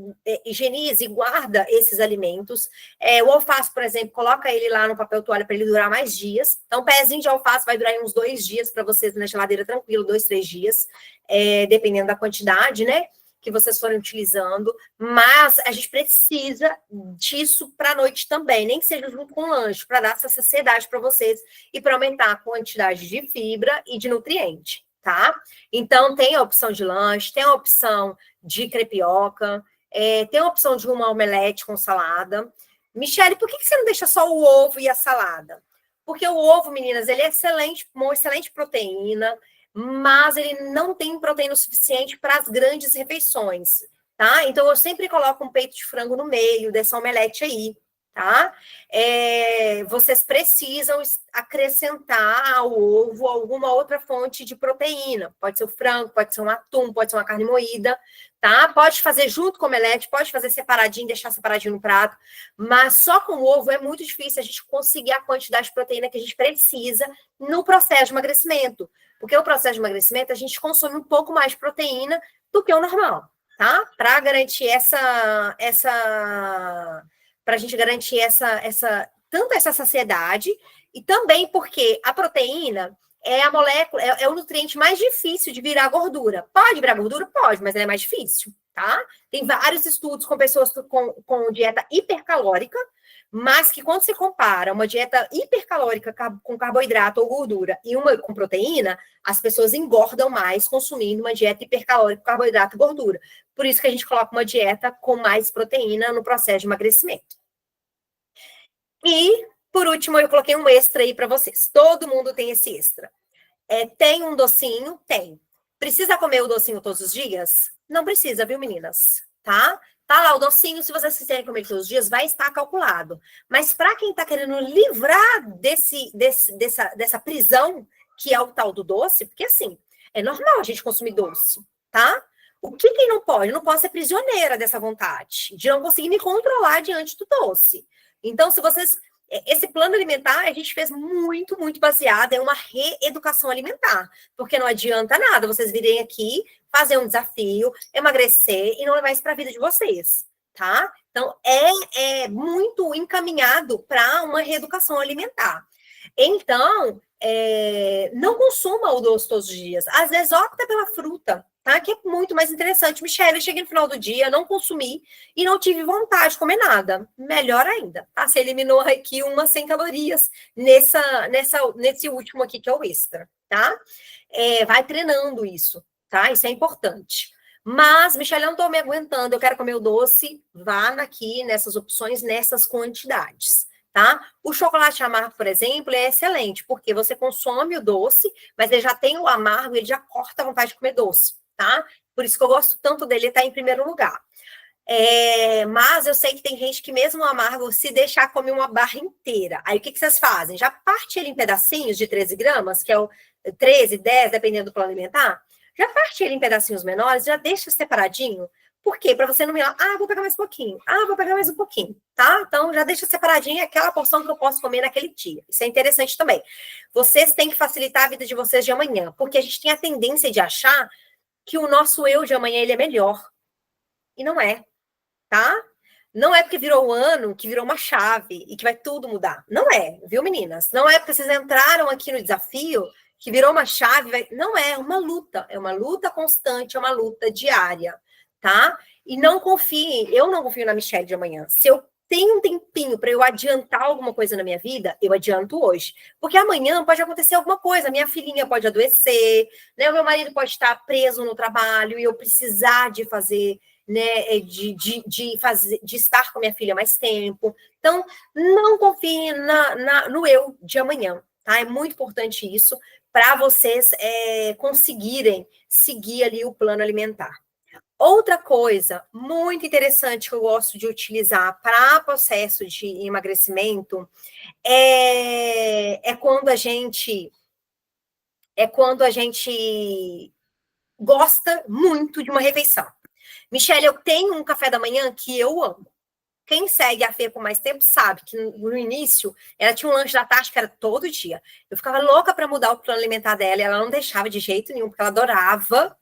higieniza e guarda esses alimentos. O alface, por exemplo, coloca ele lá no papel toalha para ele durar mais dias. Então, um pezinho de alface vai durar uns 2 dias para vocês na geladeira tranquilo, 2, 3 dias, dependendo da quantidade, né? Que vocês forem utilizando, mas a gente precisa disso para a noite também, nem que seja junto com o lanche, para dar essa saciedade para vocês e para aumentar a quantidade de fibra e de nutriente, tá? Então, tem a opção de lanche, tem a opção de crepioca, tem a opção de uma omelete com salada. Michelle, por que você não deixa só o ovo e a salada? Porque o ovo, meninas, ele é excelente, uma excelente proteína, mas ele não tem proteína suficiente para as grandes refeições, tá? Então, eu sempre coloco um peito de frango no meio dessa omelete aí, tá? Vocês precisam acrescentar ao ovo alguma outra fonte de proteína. Pode ser o frango, pode ser um atum, pode ser uma carne moída, tá? Pode fazer junto com o omelete, pode fazer separadinho, deixar separadinho no prato, mas só com o ovo é muito difícil a gente conseguir a quantidade de proteína que a gente precisa no processo de emagrecimento. Porque o processo de emagrecimento, a gente consome um pouco mais de proteína do que o normal, tá? Para garantir para a gente garantir tanto essa saciedade, e também porque a proteína é a molécula, é o nutriente mais difícil de virar gordura. Pode virar gordura? Pode, mas ela é mais difícil, tá? Tem vários estudos com pessoas com dieta hipercalórica, mas que quando se compara uma dieta hipercalórica com carboidrato ou gordura e uma com proteína, as pessoas engordam mais consumindo uma dieta hipercalórica com carboidrato e gordura. Por isso que a gente coloca uma dieta com mais proteína no processo de emagrecimento. E, por último, eu coloquei um extra aí para vocês. Todo mundo tem esse extra. Tem um docinho? Tem. Precisa comer o docinho todos os dias? Não precisa, viu, meninas? Tá? Tá lá o docinho, se vocês quiserem comer todos os dias, vai estar calculado. Mas para quem está querendo livrar dessa prisão, que é o tal do doce, porque assim, é normal a gente consumir doce, tá? O que quem não pode? Não posso ser prisioneira dessa vontade, de não conseguir me controlar diante do doce. Então, se vocês... Esse plano alimentar a gente fez muito, muito baseado em uma reeducação alimentar, porque não adianta nada vocês virem aqui, fazer um desafio, emagrecer e não levar isso para a vida de vocês, tá? Então, é muito encaminhado para uma reeducação alimentar. Então, não consuma o doce todos os dias. Às vezes, opta pela fruta, tá? Que é muito mais interessante. Michelle, eu cheguei no final do dia, não consumi e não tive vontade de comer nada. Melhor ainda, tá? Você eliminou aqui umas 100 calorias nesse último aqui, que é o extra, tá? Vai treinando isso, tá? Isso é importante. Mas, Michelle, eu não tô me aguentando, eu quero comer o doce, vá aqui nessas opções, nessas quantidades, tá? O chocolate amargo, por exemplo, é excelente, porque você consome o doce, mas ele já tem o amargo, ele já corta a vontade de comer doce, tá? Por isso que eu gosto tanto dele, ele tá em primeiro lugar. Mas eu sei que tem gente que mesmo o amargo, se deixar, come uma barra inteira. Aí o que vocês fazem? Já parte ele em pedacinhos de 13 gramas, que é o 13, 10, dependendo do plano alimentar. Já parte ele em pedacinhos menores, já deixa separadinho. Por quê? Para você não me vou pegar mais um pouquinho. Vou pegar mais um pouquinho, tá? Então, já deixa separadinho aquela porção que eu posso comer naquele dia. Isso é interessante também. Vocês têm que facilitar a vida de vocês de amanhã, porque a gente tem a tendência de achar que o nosso eu de amanhã, ele é melhor. E não é, tá? Não é porque virou o ano que virou uma chave e que vai tudo mudar. Não é, viu, meninas? Não é porque vocês entraram aqui no desafio que virou uma chave. Não é uma luta constante, é uma luta diária, tá? E não confiem, eu não confio na Michelle de amanhã. Se eu tenho um tempinho para eu adiantar alguma coisa na minha vida, eu adianto hoje. Porque amanhã pode acontecer alguma coisa, minha filhinha pode adoecer, né? O meu marido pode estar preso no trabalho e eu precisar de fazer, né, de estar com minha filha mais tempo. Então, não confie no eu de amanhã, tá? É muito importante isso para vocês conseguirem seguir ali o plano alimentar. Outra coisa muito interessante que eu gosto de utilizar para processo de emagrecimento é quando a gente gosta muito de uma refeição. Michelle, eu tenho um café da manhã que eu amo. Quem segue a Fê por mais tempo sabe que no início ela tinha um lanche da tarde que era todo dia. Eu ficava louca para mudar o plano alimentar dela e ela não deixava de jeito nenhum, porque ela adorava.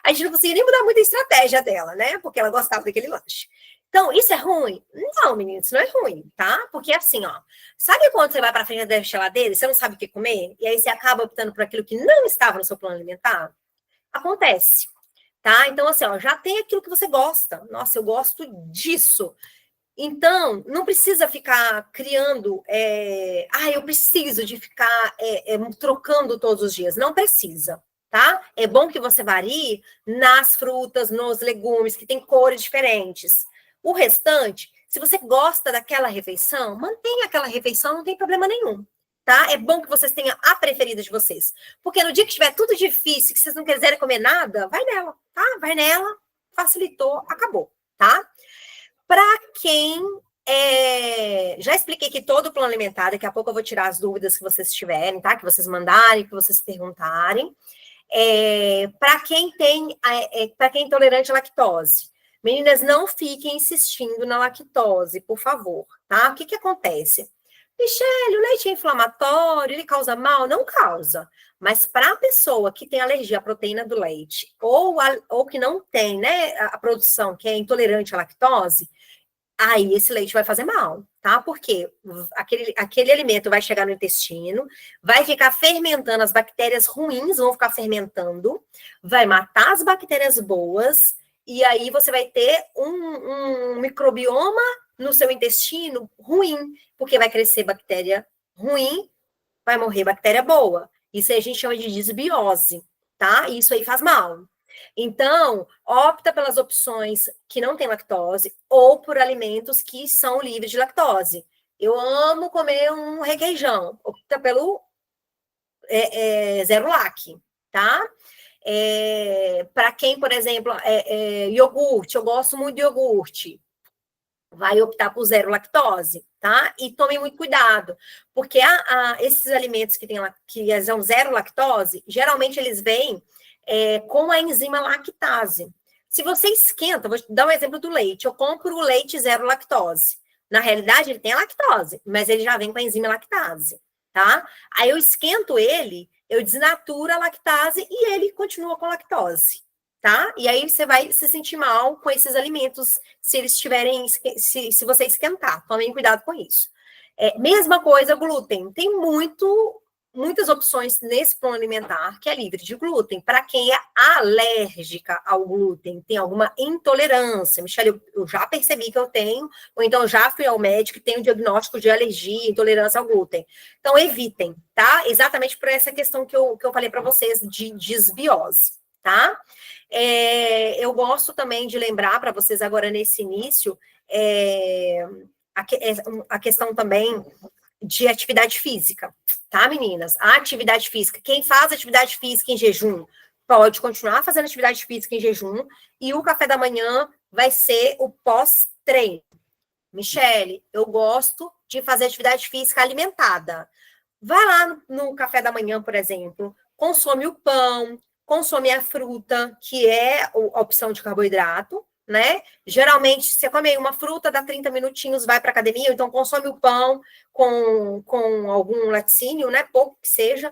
A gente não conseguia nem mudar muito a estratégia dela, né? Porque ela gostava daquele lanche. Então, isso é ruim? Não, meninos, isso não é ruim, tá? Porque assim, ó, sabe quando você vai para frente da geladeira e você não sabe o que comer? E aí você acaba optando por aquilo que não estava no seu plano alimentar? Acontece, tá? Então, assim, ó, já tem aquilo que você gosta. Nossa, eu gosto disso. Então, não precisa ficar criando, eu preciso de ficar trocando todos os dias. Não precisa, tá? É bom que você varie nas frutas, nos legumes, que tem cores diferentes. O restante, se você gosta daquela refeição, mantenha aquela refeição, não tem problema nenhum, tá? É bom que vocês tenham a preferida de vocês. Porque no dia que estiver tudo difícil, que vocês não quiserem comer nada, vai nela, tá? Vai nela, facilitou, acabou, tá? Para quem já expliquei que todo o plano alimentar, daqui a pouco eu vou tirar as dúvidas que vocês tiverem, tá? Que vocês mandarem, que vocês perguntarem. Para quem para quem é intolerante à lactose. Meninas, não fiquem insistindo na lactose, por favor, tá? O que acontece? Michele, o leite é inflamatório, ele causa mal? Não causa. Mas para a pessoa que tem alergia à proteína do leite ou que não tem, né, a produção, que é intolerante à lactose, aí esse leite vai fazer mal, tá? Porque aquele alimento vai chegar no intestino, vai ficar fermentando, as bactérias ruins vão ficar fermentando, vai matar as bactérias boas, e aí você vai ter um microbioma no seu intestino ruim, porque vai crescer bactéria ruim, vai morrer bactéria boa. Isso aí a gente chama de desbiose, tá? E isso aí faz mal. Então, opta pelas opções que não tem lactose ou por alimentos que são livres de lactose. Eu amo comer um requeijão, opta pelo zero lac, tá? Para quem, por exemplo, iogurte, eu gosto muito de iogurte, vai optar por zero lactose, tá? E tome muito cuidado, porque esses alimentos que são zero lactose, geralmente eles vêm com a enzima lactase. Se você esquenta, vou te dar um exemplo do leite. Eu compro o leite zero lactose. Na realidade, ele tem a lactose, mas ele já vem com a enzima lactase, tá? Aí eu esquento ele, eu desnaturo a lactase e ele continua com lactose, tá? E aí você vai se sentir mal com esses alimentos se eles estiverem, se você esquentar. Tomem cuidado com isso. Mesma coisa, glúten. Tem muitas opções nesse plano alimentar que é livre de glúten. Para quem é alérgica ao glúten, tem alguma intolerância. Michele, eu já percebi que eu tenho, ou então já fui ao médico e tenho diagnóstico de alergia, intolerância ao glúten. Então, evitem, tá? Exatamente por essa questão que eu falei para vocês de desbiose, tá? Eu gosto também de lembrar para vocês agora nesse início a questão também de atividade física, tá, meninas? A atividade física, quem faz atividade física em jejum pode continuar fazendo atividade física em jejum e o café da manhã vai ser o pós-treino. Michele, eu gosto de fazer atividade física alimentada. Vai lá no café da manhã, por exemplo, consome o pão, consome a fruta, que é a opção de carboidrato, né? Geralmente, você come uma fruta, dá 30 minutinhos, vai para academia, então consome o pão com algum laticínio, né? Pouco que seja.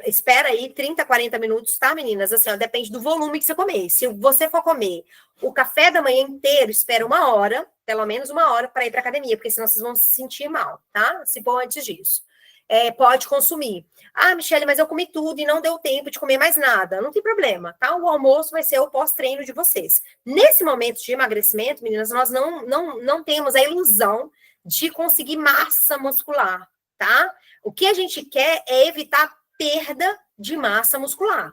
Espera aí 30, 40 minutos, tá, meninas? Assim, ó, depende do volume que você comer. Se você for comer o café da manhã inteiro, espera 1 hora, pelo menos 1 hora, para ir para academia, porque senão vocês vão se sentir mal, tá? Se for antes disso. Pode consumir. Ah, Michele, mas eu comi tudo e não deu tempo de comer mais nada. Não tem problema, tá? O almoço vai ser o pós-treino de vocês. Nesse momento de emagrecimento, meninas, nós não temos a ilusão de conseguir massa muscular, tá? O que a gente quer é evitar perda de massa muscular.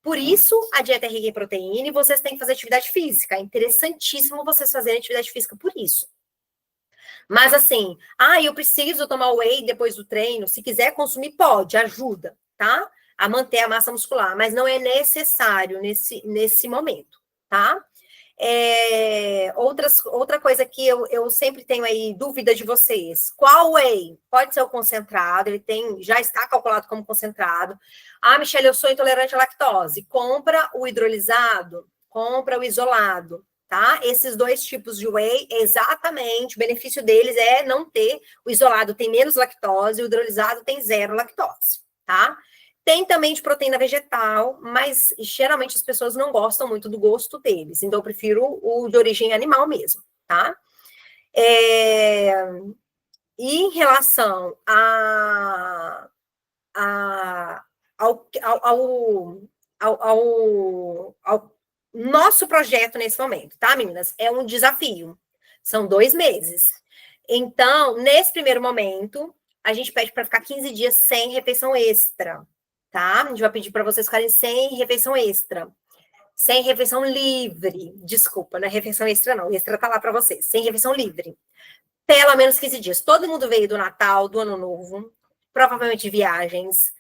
Por isso, a dieta é rica em proteína e vocês têm que fazer atividade física. É interessantíssimo vocês fazerem atividade física por isso. Mas assim, eu preciso tomar whey depois do treino. Se quiser consumir, pode, ajuda, tá? A manter a massa muscular, mas não é necessário nesse momento, tá? Outra coisa que eu sempre tenho aí dúvida de vocês. Qual whey? Pode ser o concentrado, já está calculado como concentrado. Ah, Michele, eu sou intolerante à lactose. Compra o hidrolisado, compra o isolado, tá? Esses dois tipos de whey, exatamente, o benefício deles é não ter, o isolado tem menos lactose, o hidrolisado tem 0 lactose, tá? Tem também de proteína vegetal, mas geralmente as pessoas não gostam muito do gosto deles, então eu prefiro o de origem animal mesmo, tá? E em relação ao nosso projeto nesse momento, tá, meninas? É um desafio. São 2 meses. Então, nesse primeiro momento, a gente pede para ficar 15 dias sem refeição extra, tá? A gente vai pedir para vocês ficarem sem refeição extra. Sem refeição livre. Desculpa, não é refeição extra, não. Extra tá lá para vocês. Sem refeição livre. Pelo menos 15 dias. Todo mundo veio do Natal, do Ano Novo, provavelmente viagens.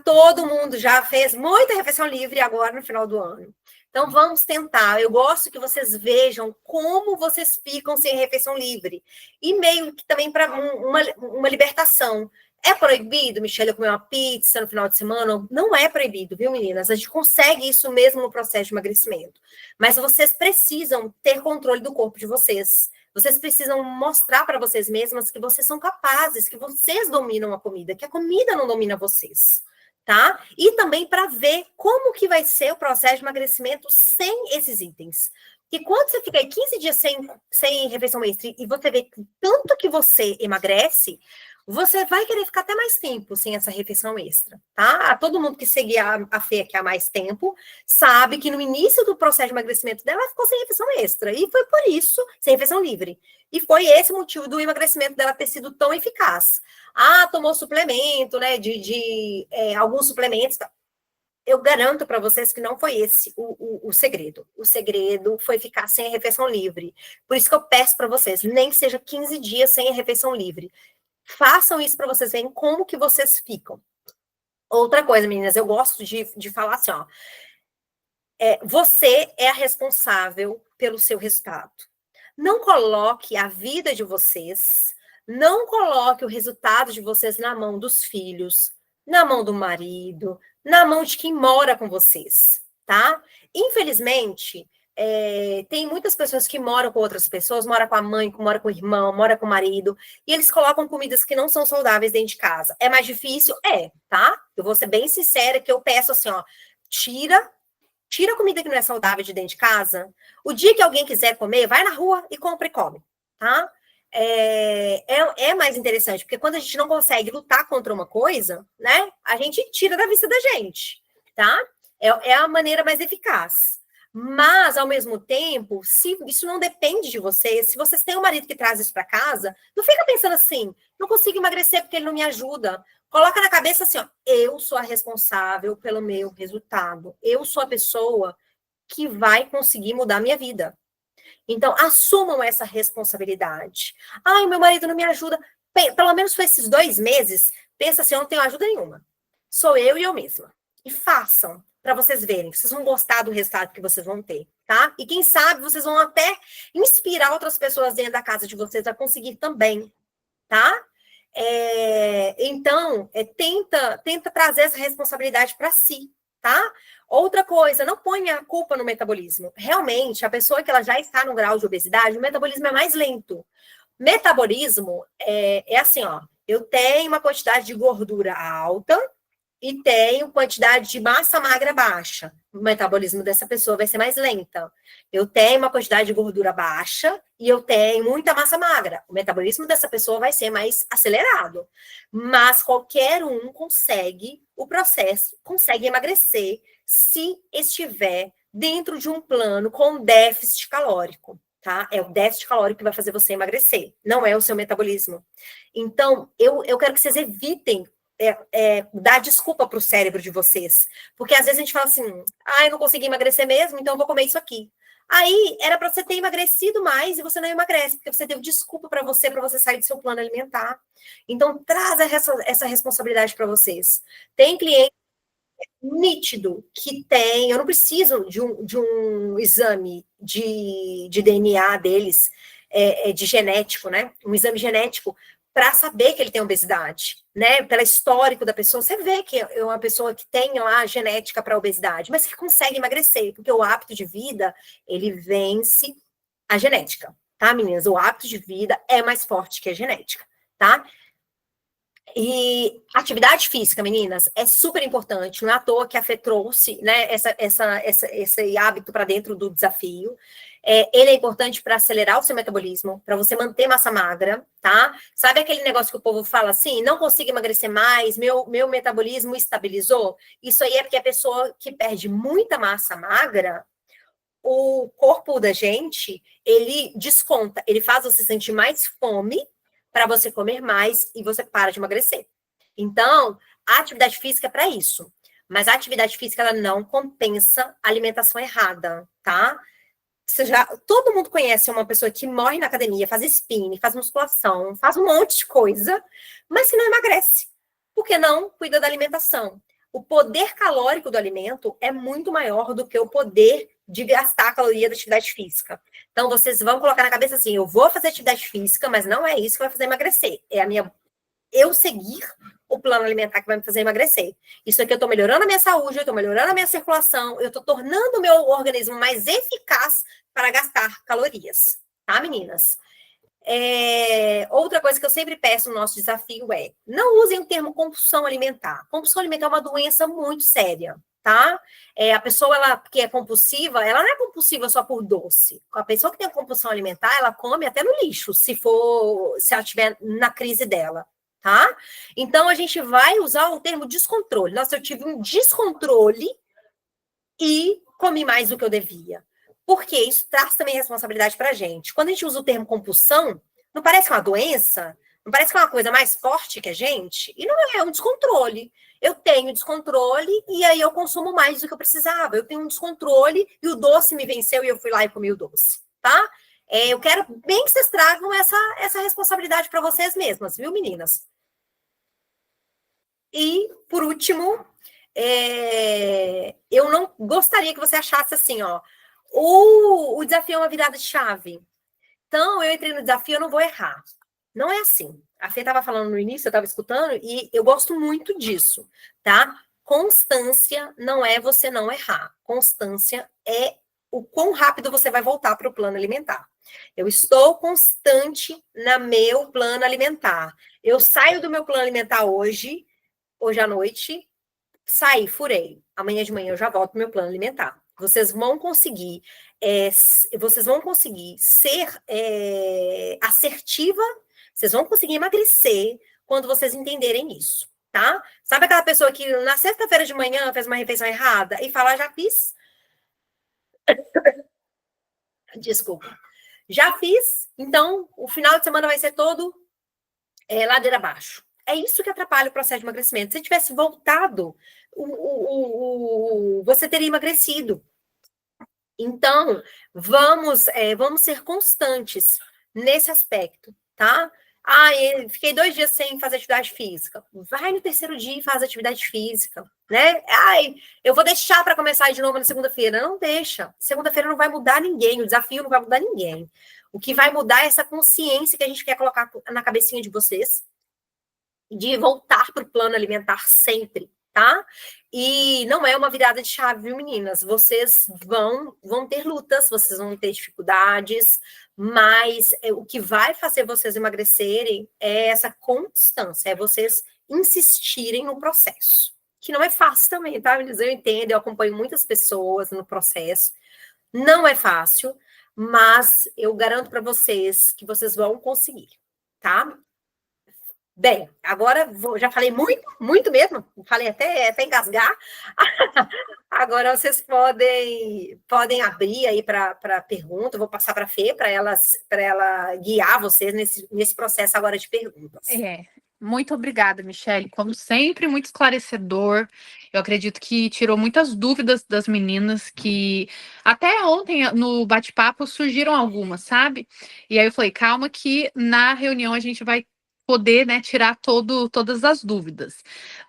Todo mundo já fez muita refeição livre agora no final do ano. Então, vamos tentar. Eu gosto que vocês vejam como vocês ficam sem refeição livre. E meio que também para uma libertação. É proibido, Michele, eu comer uma pizza no final de semana? Não é proibido, viu, meninas? A gente consegue isso mesmo no processo de emagrecimento. Mas vocês precisam ter controle do corpo de vocês. Vocês precisam mostrar para vocês mesmas que vocês são capazes, que vocês dominam a comida, que a comida não domina vocês, tá? E também para ver como que vai ser o processo de emagrecimento sem esses itens. E quando você fica aí 15 dias sem refeição extra e você vê tanto que você emagrece, você vai querer ficar até mais tempo sem essa refeição extra, tá? Todo mundo que seguia a Fê aqui há mais tempo sabe que no início do processo de emagrecimento dela, ela ficou sem refeição extra. E foi por isso, sem refeição livre. E foi esse o motivo do emagrecimento dela ter sido tão eficaz. Tomou suplemento, né? Alguns suplementos. Tá? Eu garanto para vocês que não foi esse o segredo. O segredo foi ficar sem a refeição livre. Por isso que eu peço para vocês, nem que seja 15 dias sem a refeição livre. Façam isso para vocês verem como que vocês ficam. Outra coisa, meninas, eu gosto de falar assim, ó. Você é a responsável pelo seu resultado. Não coloque a vida de vocês, não coloque o resultado de vocês na mão dos filhos, na mão do marido, na mão de quem mora com vocês, tá? Infelizmente, tem muitas pessoas que moram com outras pessoas, mora com a mãe, mora com o irmão, mora com o marido, e eles colocam comidas que não são saudáveis dentro de casa. É mais difícil? Tá? Eu vou ser bem sincera que eu peço assim, ó, tira a comida que não é saudável de dentro de casa. O dia que alguém quiser comer, vai na rua e compra e come, tá? É mais interessante, porque quando a gente não consegue lutar contra uma coisa, né, a gente tira da vista da gente, tá? É a maneira mais eficaz. Mas, ao mesmo tempo, se isso não depende de vocês, se vocês têm um marido que traz isso para casa, não fica pensando assim, não consigo emagrecer porque ele não me ajuda. Coloca na cabeça assim, ó, eu sou a responsável pelo meu resultado. Eu sou a pessoa que vai conseguir mudar a minha vida. Então, assumam essa responsabilidade. Meu marido não me ajuda. Pelo menos por esses 2 meses, pensa assim, eu não tenho ajuda nenhuma. Sou eu e eu mesma. E façam, para vocês verem. Vocês vão gostar do resultado que vocês vão ter, tá? E quem sabe, vocês vão até inspirar outras pessoas dentro da casa de vocês a conseguir também, tá? Então, tenta trazer essa responsabilidade para si, tá? Outra coisa, não ponha a culpa no metabolismo. Realmente, a pessoa que ela já está no grau de obesidade, o metabolismo é mais lento. Metabolismo é assim, ó, eu tenho uma quantidade de gordura alta e tenho quantidade de massa magra baixa. O metabolismo dessa pessoa vai ser mais lenta. Eu tenho uma quantidade de gordura baixa e eu tenho muita massa magra. O metabolismo dessa pessoa vai ser mais acelerado. Mas qualquer um consegue o processo, consegue emagrecer se estiver dentro de um plano com déficit calórico. Tá? É o déficit calórico que vai fazer você emagrecer, não é o seu metabolismo. Então, eu quero que vocês evitem dar desculpa para o cérebro de vocês. Porque às vezes a gente fala assim, eu não consegui emagrecer mesmo, então eu vou comer isso aqui. Aí era para você ter emagrecido mais e você não emagrece, porque você deu desculpa para você sair do seu plano alimentar. Então, traz essa responsabilidade para vocês. Tem cliente nítido que tem, eu não preciso de um exame de DNA deles, de genético, né? Um exame genético para saber que ele tem obesidade, né? Pelo histórico da pessoa, você vê que é uma pessoa que tem lá genética para obesidade, mas que consegue emagrecer, porque o hábito de vida, ele vence a genética, tá, meninas? O hábito de vida é mais forte que a genética, tá? E atividade física, meninas, é super importante. Não é à toa que a Fê trouxe, né, esse hábito para dentro do desafio. Ele é importante para acelerar o seu metabolismo, para você manter massa magra, tá? Sabe aquele negócio que o povo fala assim, não consigo emagrecer mais, meu metabolismo estabilizou? Isso aí é porque a pessoa que perde muita massa magra, o corpo da gente, ele desconta, ele faz você sentir mais fome para você comer mais e você para de emagrecer. Então, a atividade física é para isso. Mas a atividade física, ela não compensa a alimentação errada, tá? Todo mundo conhece uma pessoa que morre na academia, faz spinning, faz musculação, faz um monte de coisa, mas que não emagrece. Porque não cuida da alimentação. O poder calórico do alimento é muito maior do que o poder de gastar a caloria da atividade física. Então, vocês vão colocar na cabeça assim, eu vou fazer atividade física, mas não é isso que vai fazer emagrecer. Eu seguir o plano alimentar que vai me fazer emagrecer. Isso aqui eu estou melhorando a minha saúde, eu estou melhorando a minha circulação, eu estou tornando o meu organismo mais eficaz para gastar calorias. Tá, meninas? Outra coisa que eu sempre peço no nosso desafio não usem o termo compulsão alimentar. Compulsão alimentar é uma doença muito séria, tá? A pessoa que é compulsiva, ela não é compulsiva só por doce. A pessoa que tem compulsão alimentar, ela come até no lixo, se ela estiver na crise dela, tá? Então, a gente vai usar o termo descontrole. Nossa, eu tive um descontrole e comi mais do que eu devia. Porque isso traz também responsabilidade para a gente. Quando a gente usa o termo compulsão, não parece uma doença? Não parece que é uma coisa mais forte que a gente? E não é um descontrole. Eu tenho descontrole e aí eu consumo mais do que eu precisava. Eu tenho um descontrole e o doce me venceu e eu fui lá e comi o doce, tá? Eu quero bem que vocês tragam essa responsabilidade para vocês mesmas, viu, meninas? E, por último, eu não gostaria que você achasse assim, ó, o desafio é uma virada de chave. Então, eu entrei no desafio, eu não vou errar. Não é assim. A Fê estava falando no início, eu estava escutando, e eu gosto muito disso, tá? Constância não é você não errar. Constância é o quão rápido você vai voltar para o plano alimentar. Eu estou constante no meu plano alimentar. Eu saio do meu plano alimentar hoje à noite, saí, furei. Amanhã de manhã eu já volto pro meu plano alimentar. Vocês vão conseguir ser assertiva, vocês vão conseguir emagrecer quando vocês entenderem isso, tá? Sabe aquela pessoa que na sexta-feira de manhã fez uma refeição errada e fala, já fiz? Desculpa. Já fiz, então o final de semana vai ser todo ladeira abaixo. É isso que atrapalha o processo de emagrecimento. Se tivesse voltado, você teria emagrecido. Então, vamos ser constantes nesse aspecto, tá? Fiquei 2 dias sem fazer atividade física. Vai no terceiro dia e faz atividade física, né? Eu vou deixar para começar de novo na segunda-feira. Não deixa. Segunda-feira não vai mudar ninguém, o desafio não vai mudar ninguém. O que vai mudar é essa consciência que a gente quer colocar na cabecinha de vocês, de voltar para o plano alimentar sempre, tá? E não é uma virada de chave, viu, meninas? Vocês vão ter lutas, vocês vão ter dificuldades, mas o que vai fazer vocês emagrecerem é essa constância, é vocês insistirem no processo, que não é fácil também, tá, meninas? Eu entendo, eu acompanho muitas pessoas no processo. Não é fácil, mas eu garanto para vocês que vocês vão conseguir, tá? Bem, agora já falei muito, muito mesmo, falei até engasgar. Agora vocês podem abrir aí para pergunta. Eu vou passar para a Fê para ela guiar vocês nesse processo agora de perguntas. Muito obrigada, Michele. Como sempre, muito esclarecedor. Eu acredito que tirou muitas dúvidas das meninas que até ontem no bate-papo surgiram algumas, sabe? E aí eu falei, calma que na reunião a gente vai poder, né, tirar todas as dúvidas.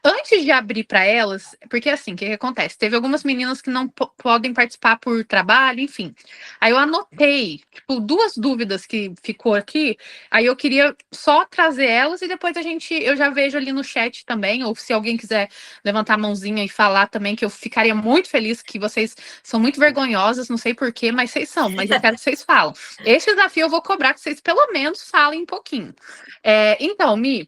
Antes de abrir para elas, porque assim, o que acontece? Teve algumas meninas que não podem participar por trabalho, enfim. Aí eu anotei, tipo, duas dúvidas que ficou aqui. Aí eu queria só trazer elas e depois eu já vejo ali no chat também, ou se alguém quiser levantar a mãozinha e falar também, que eu ficaria muito feliz, que vocês são muito vergonhosas, não sei porquê, mas vocês são, mas eu quero que vocês falam. Esse desafio eu vou cobrar que vocês pelo menos falem um pouquinho. Então, Mi,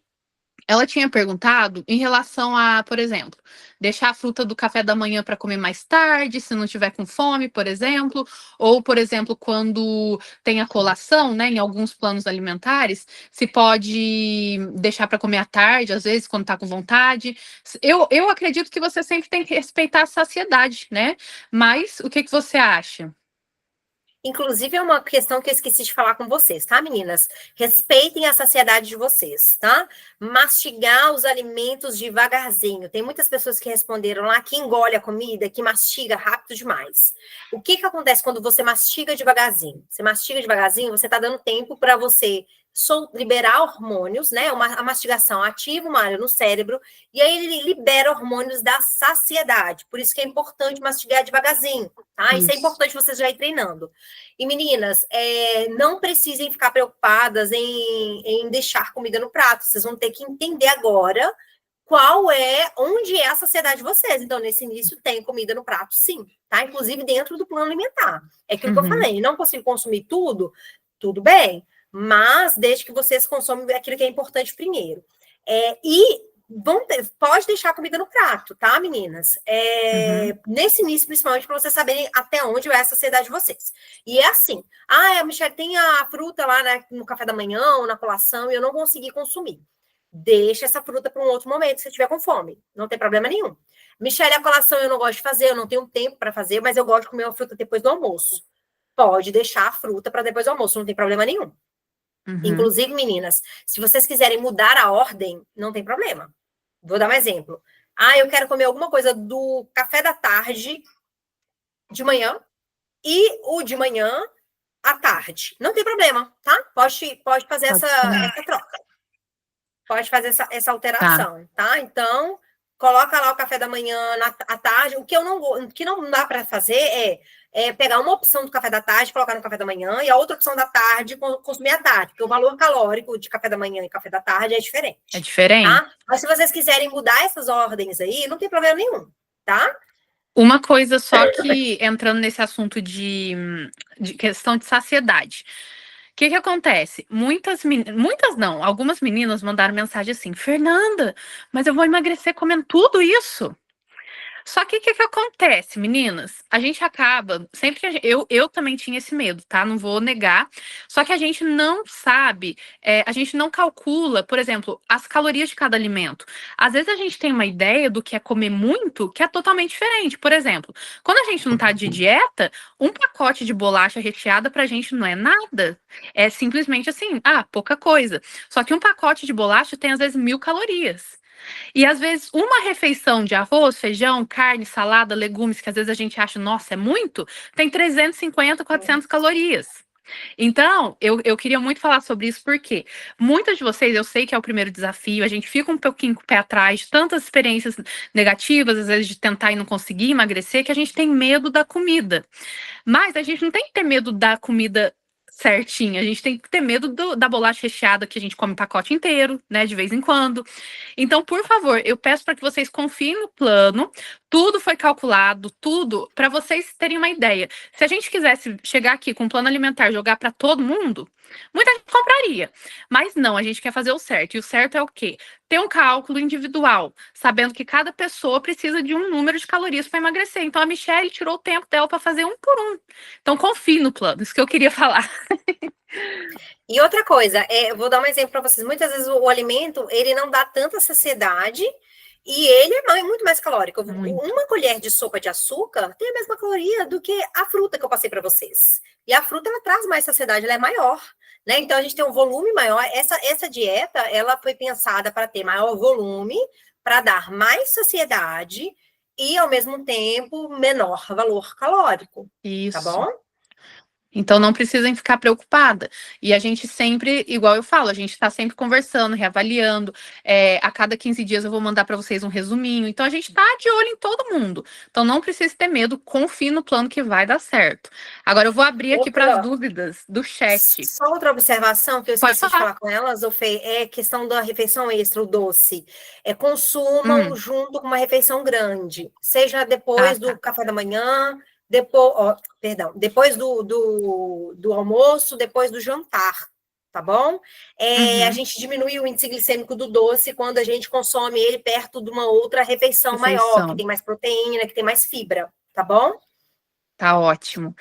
ela tinha perguntado em relação a, por exemplo, deixar a fruta do café da manhã para comer mais tarde, se não tiver com fome, por exemplo, ou, por exemplo, quando tem a colação, né, em alguns planos alimentares, se pode deixar para comer à tarde, às vezes, quando está com vontade. Eu acredito que você sempre tem que respeitar a saciedade, né? Mas o que você acha? Inclusive, é uma questão que eu esqueci de falar com vocês, tá, meninas? Respeitem a saciedade de vocês, tá? Mastigar os alimentos devagarzinho. Tem muitas pessoas que responderam lá que engole a comida, que mastiga rápido demais. O que acontece quando você mastiga devagarzinho? Você mastiga devagarzinho, você tá dando tempo para você liberar hormônios, né? A mastigação ativa uma área no cérebro e aí ele libera hormônios da saciedade. Por isso que é importante mastigar devagarzinho, tá? Isso é importante vocês já ir treinando. E meninas, não precisem ficar preocupadas em deixar comida no prato. Vocês vão ter que entender agora onde é a saciedade de vocês. Então, nesse início, tem comida no prato, sim, tá? Inclusive dentro do plano alimentar. É aquilo que eu falei, não consigo consumir tudo bem, mas desde que vocês consomem aquilo que é importante primeiro. Pode deixar a comida no prato, tá, meninas? Nesse início, principalmente, para vocês saberem até onde vai a saciedade de vocês. E é assim, a Michelle tem a fruta lá, né, no café da manhã ou na colação e eu não consegui consumir. Deixa essa fruta para um outro momento, se você estiver com fome. Não tem problema nenhum. Michelle, a colação eu não gosto de fazer, eu não tenho tempo para fazer, mas eu gosto de comer uma fruta depois do almoço. Pode deixar a fruta para depois do almoço, não tem problema nenhum. Inclusive, meninas, se vocês quiserem mudar a ordem, não tem problema. Vou dar um exemplo. Eu quero comer alguma coisa do café da tarde de manhã e o de manhã à tarde. Não tem problema, tá? Pode fazer essa troca. Pode fazer essa alteração, tá? Então, coloca lá o café da manhã à tarde. O que não dá para fazer é pegar uma opção do café da tarde, colocar no café da manhã, e a outra opção da tarde, consumir à tarde, porque o valor calórico de café da manhã e café da tarde é diferente. É diferente. Tá? Mas se vocês quiserem mudar essas ordens aí, não tem problema nenhum, tá? Uma coisa só que, entrando nesse assunto de questão de saciedade. O que acontece? Muitas não, algumas meninas mandaram mensagem assim, Fernanda, mas eu vou emagrecer comendo tudo isso. Só que o que acontece, meninas? A gente acaba, sempre que eu também tinha esse medo, tá? Não vou negar. Só que a gente não sabe, a gente não calcula, por exemplo, as calorias de cada alimento. Às vezes a gente tem uma ideia do que é comer muito, que é totalmente diferente. Por exemplo, quando a gente não tá de dieta, um pacote de bolacha recheada pra gente não é nada. É simplesmente assim, pouca coisa. Só que um pacote de bolacha tem às vezes 1000 calorias. E às vezes uma refeição de arroz, feijão, carne, salada, legumes, que às vezes a gente acha, nossa, é muito, tem 350, 400 calorias. Então, eu queria muito falar sobre isso, porque muitas de vocês, eu sei que é o primeiro desafio, a gente fica um pouquinho com o pé atrás de tantas experiências negativas, às vezes de tentar e não conseguir emagrecer, que a gente tem medo da comida. Mas a gente não tem que ter medo da comida certinha, a gente tem que ter medo da bolacha recheada que a gente come o pacote inteiro, né, de vez em quando. Então, por favor, eu peço para que vocês confiem no plano. Tudo foi calculado, tudo, para vocês terem uma ideia. Se a gente quisesse chegar aqui com um plano alimentar e jogar para todo mundo, muita gente compraria. Mas não, a gente quer fazer o certo. E o certo é o quê? ter um cálculo individual, sabendo que cada pessoa precisa de um número de calorias para emagrecer. Então, a Michelle tirou o tempo dela para fazer um por um. Então, confie no plano, isso que eu queria falar. E outra coisa, eu vou dar um exemplo para vocês. Muitas vezes o alimento, ele não dá tanta saciedade e ele é muito mais calórico. Muito. Uma colher de sopa de açúcar tem a mesma caloria do que a fruta que eu passei para vocês. E a fruta, ela traz mais saciedade, ela é maior, né? Então, a gente tem um volume maior. Essa dieta, ela foi pensada para ter maior volume, para dar mais saciedade e, ao mesmo tempo, menor valor calórico. Tá Isso. bom? Então não precisem ficar preocupada. E a gente sempre, igual eu falo, a gente está sempre conversando, reavaliando. A cada 15 dias eu vou mandar para vocês um resuminho. Então a gente está de olho em todo mundo. Então não precisa ter medo, confie no plano que vai dar certo. Agora eu vou abrir aqui para as dúvidas do chat. Só outra observação que eu Pode esqueci de falar com elas, Fê, é a questão da refeição extra, o doce. Consumam junto com uma refeição grande, seja depois do café da manhã, depois do almoço, depois do jantar, tá bom? A gente diminui o índice glicêmico do doce quando a gente consome ele perto de uma outra refeição maior, que tem mais proteína, que tem mais fibra, tá bom? Tá ótimo.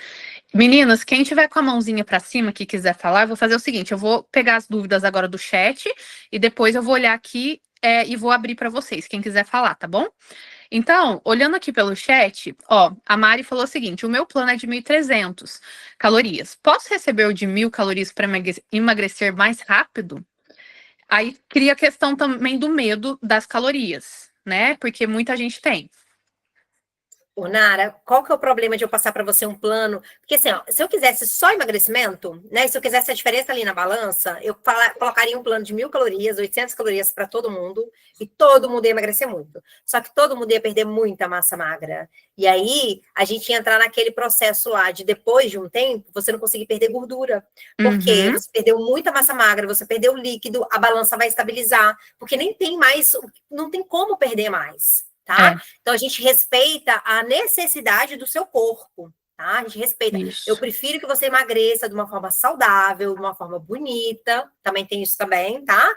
Meninas, quem tiver com a mãozinha para cima que quiser falar, eu vou fazer o seguinte, eu vou pegar as dúvidas agora do chat e depois eu vou olhar aqui e vou abrir para vocês, quem quiser falar, tá bom? Então, olhando aqui pelo chat, a Mari falou o seguinte, o meu plano é de 1.300 calorias. Posso receber o de 1.000 calorias para emagrecer mais rápido? Aí cria a questão também do medo das calorias, né? Porque muita gente tem. Ô, Nara, qual que é o problema de eu passar para você um plano? Porque assim, se eu quisesse só emagrecimento, né? Se eu quisesse a diferença ali na balança, eu colocaria um plano de 1.000 calorias, 800 calorias para todo mundo, e todo mundo ia emagrecer muito. Só que todo mundo ia perder muita massa magra. E aí, a gente ia entrar naquele processo lá de depois de um tempo, você não conseguir perder gordura. Porque você perdeu muita massa magra, você perdeu líquido, a balança vai estabilizar, porque nem tem mais, não tem como perder mais. Tá? Então, a gente respeita a necessidade do seu corpo, tá? A gente respeita. Isso. Eu prefiro que você emagreça de uma forma saudável, de uma forma bonita, também tem isso também, tá?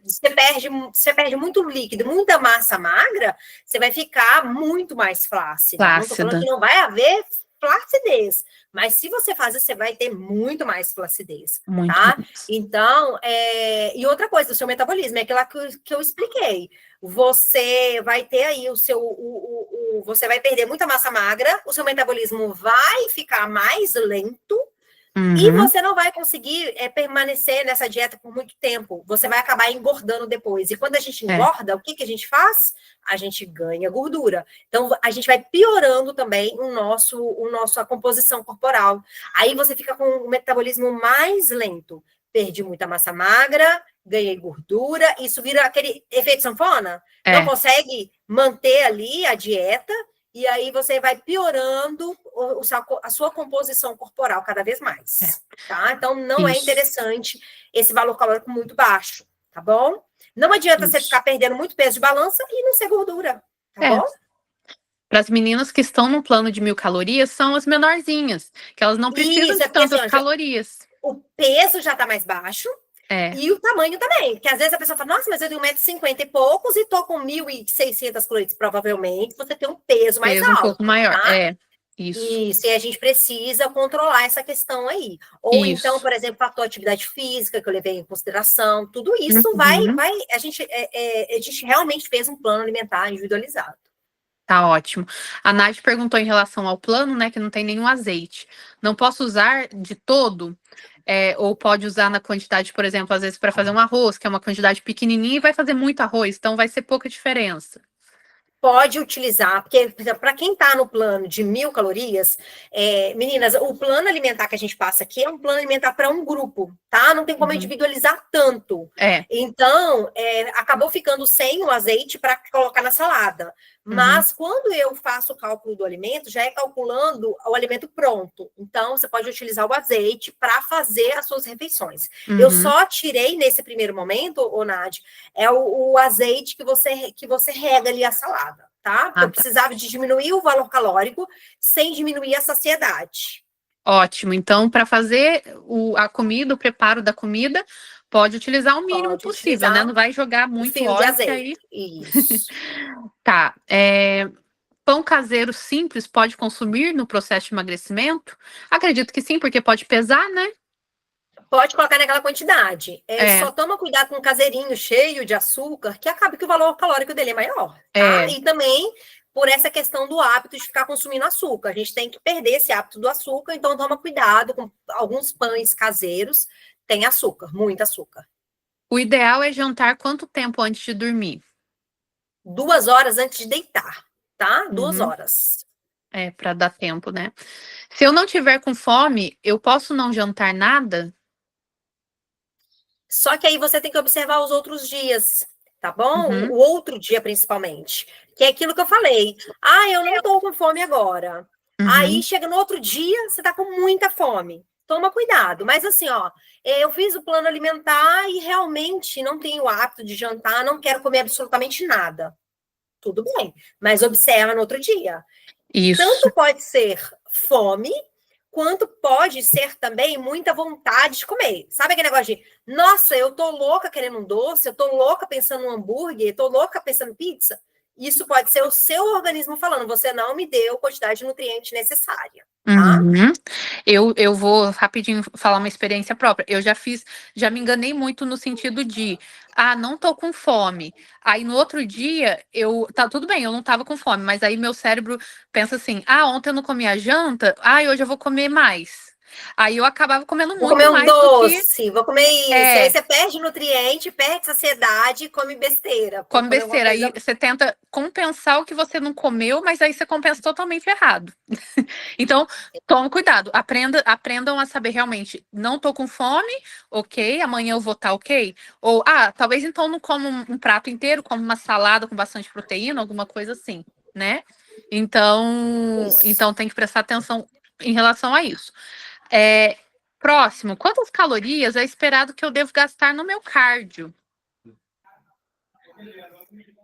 Você perde muito líquido, muita massa magra, você vai ficar muito mais flácida. Não tô falando que não vai haver flacidez, mas se você fazer, você vai ter muito mais flacidez, tá? Então, e outra coisa, o seu metabolismo, é aquela que eu expliquei. Você vai ter aí você vai perder muita massa magra, o seu metabolismo vai ficar mais lento e você não vai conseguir permanecer nessa dieta por muito tempo. Você vai acabar engordando depois. E quando a gente engorda, o que a gente faz? A gente ganha gordura. Então, a gente vai piorando também a composição corporal. Aí você fica com o metabolismo mais lento. Perdi muita massa magra, ganhei gordura, isso vira aquele efeito sanfona. Não consegue manter ali a dieta, e aí você vai piorando a sua composição corporal cada vez mais. Tá? Então, não é interessante esse valor calórico muito baixo, tá bom? Não adianta você ficar perdendo muito peso de balança e não ser gordura, tá bom? Para as meninas que estão no plano de 1.000 calorias, são as menorzinhas, que elas não precisam de tantas calorias. O peso já está mais baixo e o tamanho também. Porque às vezes a pessoa fala, nossa, mas eu tenho 1,50 m e poucos e tô com 1.600 calorias. Provavelmente você tem um peso mais alto. Um pouco maior, tá? Isso. E a gente precisa controlar essa questão aí. Ou então, por exemplo, fator atividade física, que eu levei em consideração. Tudo isso a gente realmente fez um plano alimentar individualizado. Tá ótimo. A Nath perguntou em relação ao plano, né, que não tem nenhum azeite. Não posso usar de todo? Ou pode usar na quantidade, por exemplo, às vezes para fazer um arroz, que é uma quantidade pequenininha e vai fazer muito arroz, então vai ser pouca diferença. Pode utilizar, porque para quem está no plano de 1.000 calorias, meninas, o plano alimentar que a gente passa aqui é um plano alimentar para um grupo, tá? Não tem como individualizar tanto. Então, acabou ficando sem o azeite para colocar na salada. Mas quando eu faço o cálculo do alimento, já é calculando o alimento pronto. Então, você pode utilizar o azeite para fazer as suas refeições. Eu só tirei nesse primeiro momento, Nádia, o azeite que você rega ali a salada, tá? Eu precisava de diminuir o valor calórico sem diminuir a saciedade. Ótimo. Então, para fazer a comida, o preparo da comida, Pode utilizar o mínimo Pode possível, né? utilizar Não vai jogar um muito fio de óleo, que aí... azeite. Isso. Tá. Pão caseiro simples pode consumir no processo de emagrecimento? Acredito que sim, porque pode pesar, né? Pode colocar naquela quantidade. É, Só toma cuidado com o caseirinho cheio de açúcar, que acaba que o valor calórico dele é maior, tá? é. E também por essa questão do hábito de ficar consumindo açúcar. A gente tem que perder esse hábito do açúcar, então toma cuidado com alguns pães caseiros, tem açúcar, muito açúcar. O ideal é jantar quanto tempo antes de dormir? 2 horas antes de deitar, tá? 2 horas. Para dar tempo, né? Se eu não tiver com fome, eu posso não jantar nada? Só que aí você tem que observar os outros dias, tá bom? Uhum, O outro dia, principalmente. Que é aquilo que eu falei. Ah, eu não tô com fome agora. Aí uhum. chega no outro dia, você tá com muita fome. Toma cuidado. Mas assim, ó, eu fiz o plano alimentar e realmente não tenho o hábito de jantar, não quero comer absolutamente nada. Tudo bem, mas observa no outro dia. Isso. Tanto pode ser fome, quanto pode ser também muita vontade de comer. Sabe aquele negócio de, nossa, eu tô louca querendo um doce, eu tô louca pensando em um hambúrguer, tô louca pensando em pizza? Isso pode ser o seu organismo falando, você não me deu a quantidade de nutriente necessária, tá? Uhum. Eu vou rapidinho falar uma experiência própria. Eu já me enganei muito no sentido de, não tô com fome. Aí no outro dia, tá tudo bem, eu não tava com fome, mas aí meu cérebro pensa assim: ontem eu não comi a janta, hoje eu vou comer mais. Aí eu acabava comendo Vou muito comer um mais do que doce, vou comer isso. E aí é. você perde nutriente, perde saciedade e come besteira, Come come alguma besteira, aí coisa. você tenta compensar o que você não comeu, mas aí você compensa totalmente errado. Então, tome cuidado, aprendam a saber realmente, não tô com fome, ok, amanhã eu vou estar ok. Ou, talvez então não como um prato inteiro, como uma salada com bastante proteína, alguma coisa assim, né? Isso. Então tem que prestar atenção em relação a isso. É, próximo, quantas calorias é esperado que eu devo gastar no meu cardio?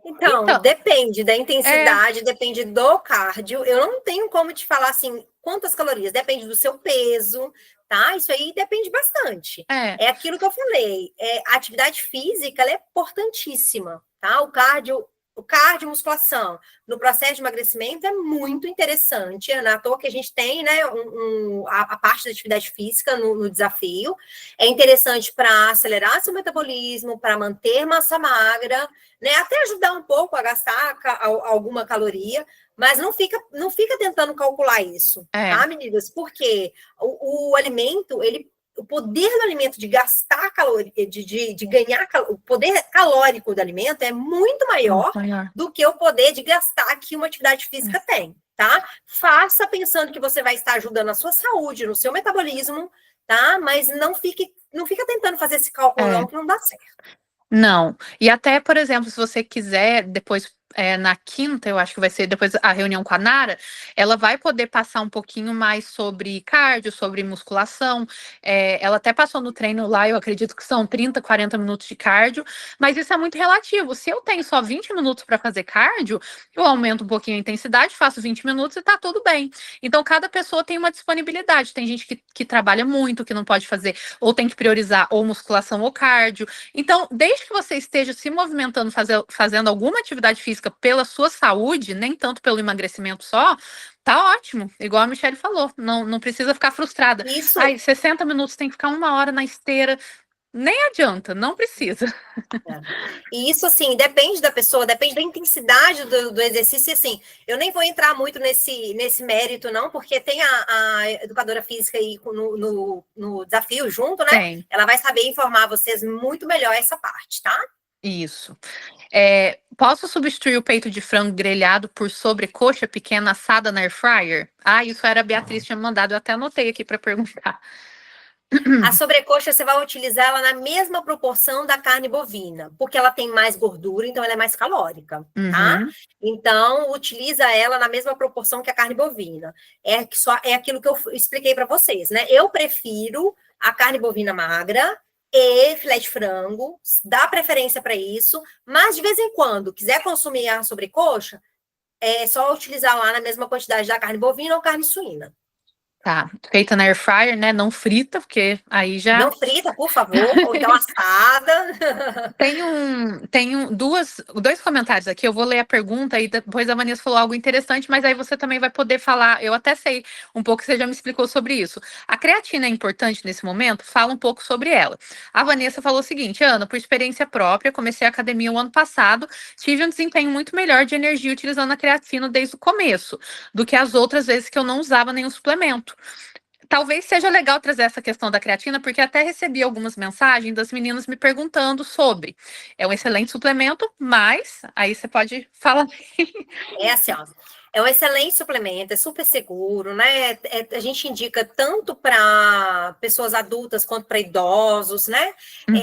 Então, Então, depende da é, intensidade, depende do cardio. Eu não tenho como te falar assim quantas calorias, depende do seu peso, tá? Isso aí depende bastante. é, É aquilo que eu falei, a atividade física ela é importantíssima, tá? O cardio musculação no processo de emagrecimento é muito interessante. Não é à toa que a gente tem, né, a parte da atividade física no desafio. É interessante para acelerar seu metabolismo, para manter massa magra, né? Até ajudar um pouco a gastar alguma caloria, mas não fica tentando calcular isso, é, tá, meninas? Porque o alimento, o poder do alimento de gastar caloria, de ganhar o poder calórico do alimento é muito muito maior maior. do que o poder de gastar que uma atividade física tem, tá? Faça pensando que você vai estar ajudando a sua saúde, no seu metabolismo, tá? Mas não fica tentando fazer esse cálculo É. não, que não dá certo. Não. E até, por exemplo, se você quiser, depois, na quinta, eu acho que vai ser depois a reunião com a Nara, ela vai poder passar um pouquinho mais sobre cardio, sobre musculação. Ela até passou no treino lá, eu acredito que são 30, 40 minutos de cardio, mas isso é muito relativo. Se eu tenho só 20 minutos para fazer cardio, eu aumento um pouquinho a intensidade, faço 20 minutos e tá tudo bem. Então, cada pessoa tem uma disponibilidade. Tem gente que trabalha muito, que não pode fazer, ou tem que priorizar ou musculação ou cardio. Então, desde que você esteja se movimentando, fazendo alguma atividade física pela sua saúde, nem tanto pelo emagrecimento só, tá ótimo. Igual a Michelle falou, não precisa ficar frustrada. Isso. Ai, 60 minutos tem que ficar 1 hora na esteira. Nem adianta, não precisa. É. E isso, assim, depende da pessoa, depende da intensidade do exercício. E, assim, eu nem vou entrar muito nesse mérito, não, porque tem a educadora física aí no desafio junto, né? Tem, Ela vai saber informar vocês muito melhor essa parte, tá? isso. Posso substituir o peito de frango grelhado por sobrecoxa pequena assada na air fryer? Isso era a Beatriz tinha mandado, eu até anotei aqui para perguntar. A sobrecoxa você vai utilizar ela na mesma proporção da carne bovina, porque ela tem mais gordura, então ela é mais calórica, tá? Uhum, Então, utiliza ela na mesma proporção que a carne bovina. É aquilo que eu expliquei para vocês, né? Eu prefiro a carne bovina magra e filé de frango, dá preferência para isso, mas de vez em quando quiser consumir a sobrecoxa, é só utilizar lá na mesma quantidade da carne bovina ou carne suína. Tá, feita na air fryer, né? Não frita, porque aí já Não frita, por favor, ou então assada. Dois comentários aqui. Eu vou ler a pergunta e depois a Vanessa falou algo interessante, mas aí você também vai poder falar. Eu até sei um pouco, você já me explicou sobre isso. A creatina é importante nesse momento? Fala um pouco sobre ela. A Vanessa falou o seguinte: Ana, por experiência própria, comecei a academia o ano passado, tive um desempenho muito melhor de energia utilizando a creatina desde o começo, do que as outras vezes que eu não usava nenhum suplemento. Talvez seja legal trazer essa questão da creatina, porque até recebi algumas mensagens das meninas me perguntando sobre. É um excelente suplemento, mas aí você pode falar. É assim, ó. É um excelente suplemento, é super seguro, né? A gente indica tanto para pessoas adultas quanto para idosos, né?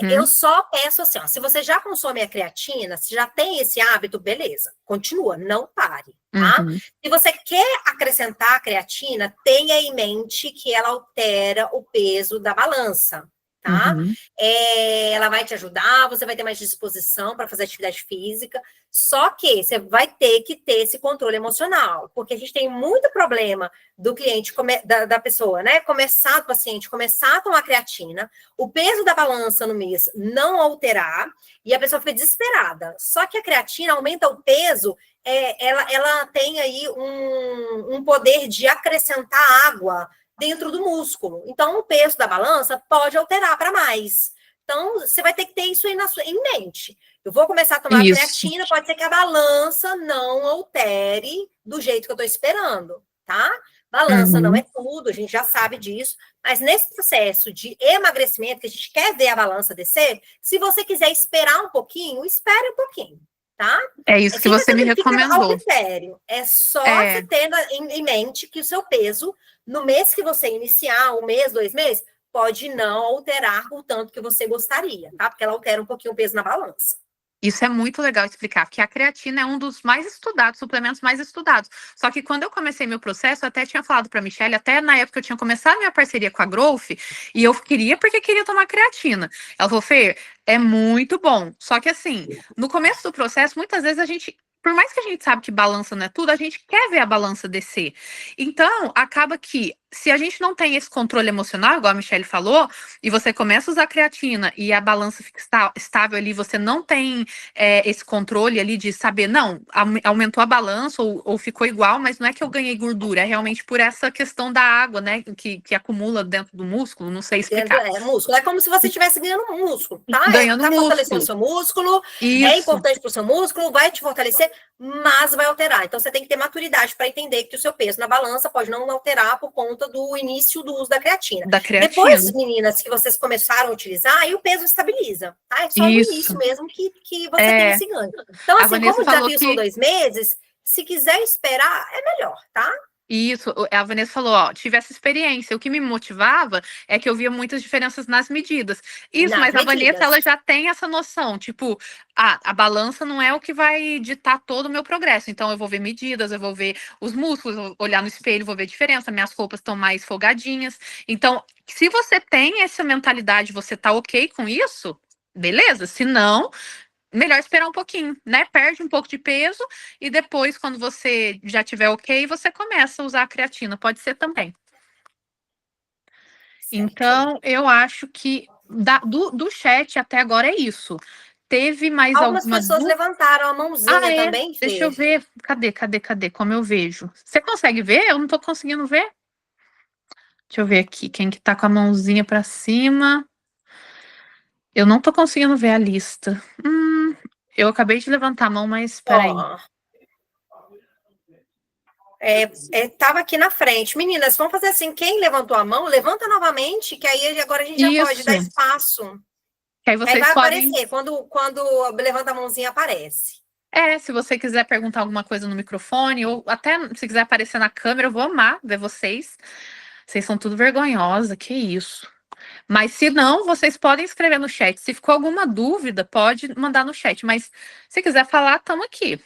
Eu Uhum, só peço assim, ó, se você já consome a creatina, se já tem esse hábito, beleza, continua, não pare, tá? uhum, Se você quer acrescentar a creatina, tenha em mente que ela altera o peso da balança, tá? uhum. Ela vai te ajudar, você vai ter mais disposição para fazer atividade física, só que você vai ter que ter esse controle emocional, porque a gente tem muito problema do cliente, da pessoa, né? Do paciente começar a tomar creatina, o peso da balança no mês não alterar, e a pessoa fica desesperada. Só que a creatina aumenta o peso, ela tem aí um poder de acrescentar água dentro do músculo. Então, o peso da balança pode alterar para mais. Então, você vai ter que ter isso aí em mente. Eu vou começar a tomar a Isso. creatina, pode ser que a balança não altere do jeito que eu estou esperando, tá? Balança não é Uhum. tudo, a gente já sabe disso, mas nesse processo de emagrecimento, que a gente quer ver a balança descer, se você quiser esperar um pouquinho, espere um pouquinho, tá? É É isso que sempre você me tudo fica ao recomendou. critério. É só você É, ter em mente que o seu peso, no mês que você iniciar, um mês, 2 meses, pode não alterar o tanto que você gostaria, tá? Porque ela altera um pouquinho o peso na balança. isso é muito legal explicar, porque a creatina é um dos mais estudados, suplementos mais estudados. Só que quando eu comecei meu processo, eu até tinha falado para a Michelle, até na época eu tinha começado a minha parceria com a Growth, e eu queria porque queria tomar creatina. Ela falou, Fer, é muito bom. Só que assim, no começo do processo, muitas vezes a gente, por mais que a gente sabe que balança não é tudo, a gente quer ver a balança descer. Então, acaba que se a gente não tem esse controle emocional, igual a Michelle falou, e você começa a usar creatina e a balança fica estável ali, você não tem esse controle ali de saber, não, aumentou a balança ou ficou igual, mas não é que eu ganhei gordura, é realmente por essa questão da água, né, que acumula dentro do músculo, não sei explicar. Músculo. É como se você estivesse ganhando músculo, tá? Ganhando Tá fortalecendo o músculo. seu músculo, é Isso, importante para o seu músculo, vai te fortalecer, mas vai alterar. Então você tem que ter maturidade para entender que o seu peso na balança pode não alterar por conta do início do uso da creatina. da Depois, creatina. meninas, que vocês começaram a utilizar, aí o peso estabiliza, tá? É só no Isso. início mesmo que você tem É, esse ganho. Então, a assim, como Vanessa o falou desafio são que 2 meses, se quiser esperar, é melhor, tá? isso, a Vanessa falou, ó, tive essa experiência. O que me motivava é que eu via muitas diferenças nas medidas. Isso, Nas mas a Vanessa, medidas. ela já tem essa noção, tipo, a balança não é o que vai ditar todo o meu progresso. Então, eu vou ver medidas, eu vou ver os músculos, vou olhar no espelho, vou ver diferença. Minhas roupas estão mais folgadinhas. Então, se você tem essa mentalidade, você tá ok com isso, beleza? Se não, melhor esperar um pouquinho, né? Perde um pouco de peso e depois, quando você já tiver ok, você começa a usar a creatina. Pode ser também. Certinho. Então, eu acho que do chat até agora é isso. Teve mais Algumas alguma pessoas dúvida? levantaram a Ah, mãozinha é. também, Deixa eu Fê. ver. Cadê? Como eu vejo? Você consegue ver? Eu não tô conseguindo ver. Deixa eu ver aqui. Quem que tá com a mãozinha pra cima? Eu não tô conseguindo ver a lista. Eu acabei de levantar a mão, mas peraí. Ó, tava aqui na frente. Meninas, vamos fazer assim: quem levantou a mão, levanta novamente, que aí agora a gente já pode dar Isso. espaço. Que aí Aí vocês vai podem. aparecer, quando levanta a mãozinha, aparece. Se você quiser perguntar alguma coisa no microfone, ou até se quiser aparecer na câmera, eu vou amar ver vocês. Vocês são tudo vergonhosa, que isso. Mas se não, vocês podem escrever no chat. Se ficou alguma dúvida, pode mandar no chat. Mas se quiser falar, estamos aqui.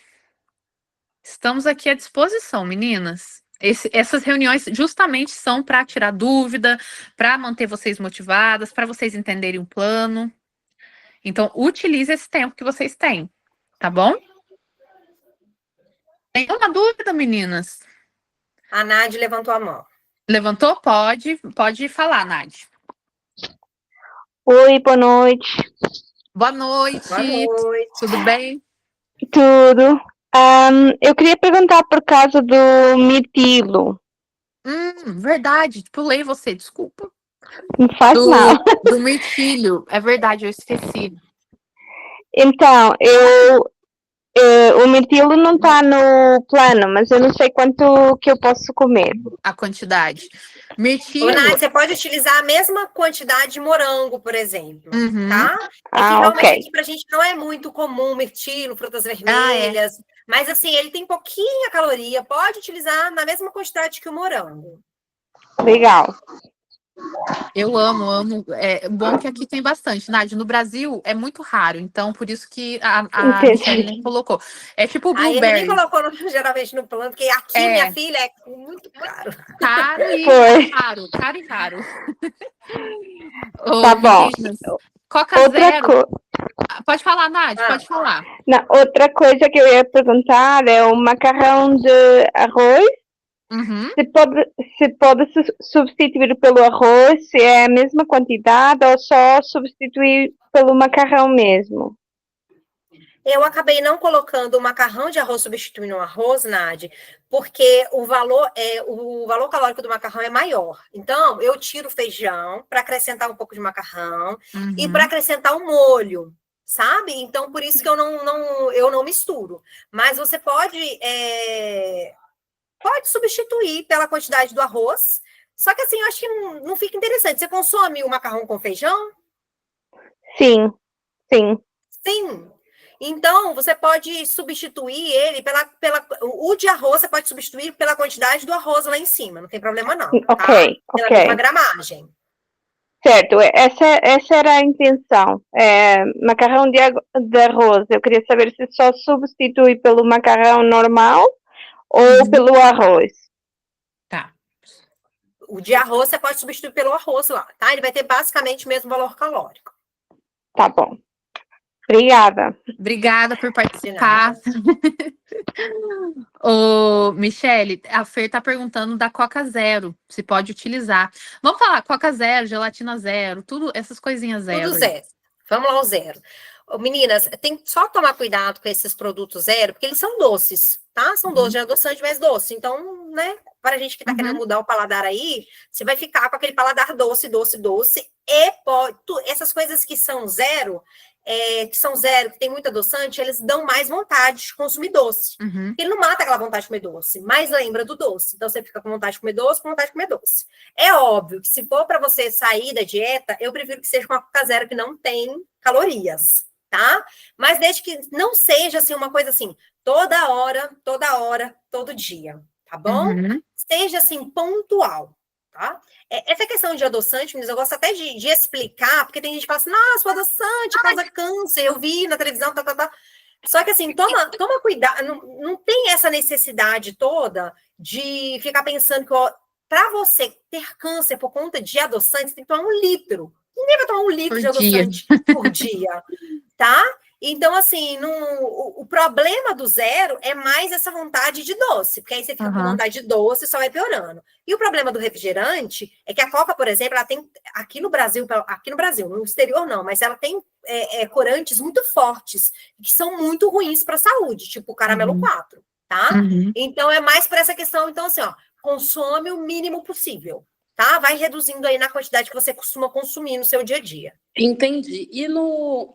Estamos aqui à disposição, meninas. Essas reuniões justamente são para tirar dúvida, para manter vocês motivadas, para vocês entenderem o plano. Então, utilize esse tempo que vocês têm, tá bom? Tem uma dúvida, meninas? A Nádia levantou a mão. Levantou? Pode falar, Nádia. Oi, boa noite. Boa noite. Boa noite. Tudo bem? Tudo. Eu queria perguntar por causa do mirtilo. Verdade. Pulei você, desculpa. Não faz mal. Do mirtilho. É verdade, eu esqueci. Então, o mirtilo não está no plano, mas eu não sei quanto que eu posso comer. A quantidade. Ô, Mirtilo. Nath, você pode utilizar a mesma quantidade de morango, por exemplo, tá? É que realmente ok. aqui pra gente não é muito comum mirtilo, frutas vermelhas, mas assim, ele tem pouquinha caloria, pode utilizar na mesma quantidade que o morango. Legal. Eu amo. É bom que aqui tem bastante, Nádia. No Brasil é muito raro, então por isso que a Michelle nem colocou. É tipo o Aí ele blueberry. nem colocou geralmente no plano, porque aqui, minha filha, é muito caro. Caro e Foi. raro. Caro e raro. Tá bom. Meninas, Coca Outra Zero. Pode falar, Nádia, pode falar. Não, outra coisa que eu ia perguntar é o macarrão de arroz. Uhum. Se pode substituir pelo arroz, se é a mesma quantidade ou só substituir pelo macarrão mesmo? Eu acabei não colocando o macarrão de arroz substituindo o arroz, Nádia, porque o valor calórico do macarrão é maior. Então, eu tiro o feijão para acrescentar um pouco de macarrão e para acrescentar um molho, sabe? Então, por isso que eu não misturo. Mas você pode substituir pela quantidade do arroz. Só que assim, eu acho que não fica interessante. Você consome o macarrão com feijão? Sim. Sim. Então, você pode substituir ele o de arroz, você pode substituir pela quantidade do arroz lá em cima. Não tem problema não, tá? Ok. Pela mesma gramagem. Certo, essa era a intenção. Macarrão de arroz, eu queria saber se só substitui pelo macarrão normal ou pelo arroz. Tá. O de arroz você pode substituir pelo arroz lá, tá? Ele vai ter basicamente o mesmo valor calórico. Tá bom. Obrigada. Obrigada por participar. Ô, Michele, a Fer tá perguntando da Coca Zero, se pode utilizar. Vamos falar Coca Zero, gelatina zero, tudo, essas coisinhas zero. Tudo zero. Vamos lá ao zero. Ô, meninas, tem que só tomar cuidado com esses produtos zero, porque eles são doces, tá? São doces, é adoçante, mas doce. Então, né, para a gente que tá querendo mudar o paladar aí, você vai ficar com aquele paladar doce. E essas coisas que são zero, que tem muito adoçante, eles dão mais vontade de consumir doce. Ele não mata aquela vontade de comer doce, mas lembra do doce. Então, você fica com vontade de comer doce, com vontade de comer doce. É óbvio que se for para você sair da dieta, eu prefiro que seja uma Coca Zero que não tem calorias, tá? Mas desde que não seja assim uma coisa assim, toda hora, todo dia, tá bom? Seja assim, pontual, tá? Essa questão de adoçante, meninas, eu gosto até de explicar, porque tem gente que fala assim, nossa, o adoçante causa câncer, eu vi na televisão, tá. Só que assim, toma cuidado, não tem essa necessidade toda de ficar pensando que para você ter câncer por conta de adoçante, você tem que tomar 1 litro. Ninguém vai tomar 1 litro de adoçante por dia, tá? Então, assim, o problema do zero é mais essa vontade de doce, porque aí você fica com vontade de doce e só vai piorando. E o problema do refrigerante é que a Coca, por exemplo, ela tem, aqui no Brasil, no exterior não, mas ela tem corantes muito fortes, que são muito ruins para a saúde, tipo o caramelo 4, tá? Então, é mais para essa questão, então, assim, ó, consome o mínimo possível, tá? Vai reduzindo aí na quantidade que você costuma consumir no seu dia a dia. Entendi.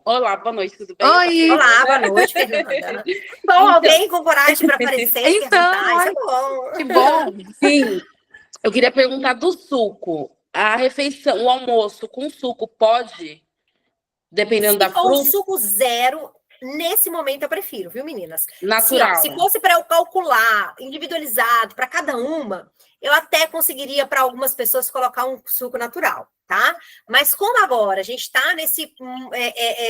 Olá, boa noite, tudo bem? Oi! Olá, boa noite, Fernanda. Bom, alguém com coragem para aparecer e perguntar, isso é bom. Que bom! Sim, eu queria perguntar do suco. A refeição, o almoço com suco pode, dependendo da fruta? Se for suco zero, nesse momento eu prefiro, viu, meninas? Natural. Se fosse para eu calcular, individualizado, para cada uma, eu até conseguiria, para algumas pessoas, colocar um suco natural, tá? Mas como agora a gente está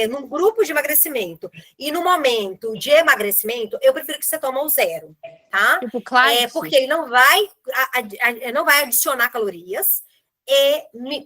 num grupo de emagrecimento e no momento de emagrecimento, eu prefiro que você tome o zero, tá? Tipo, claro. Porque ele não vai adicionar calorias.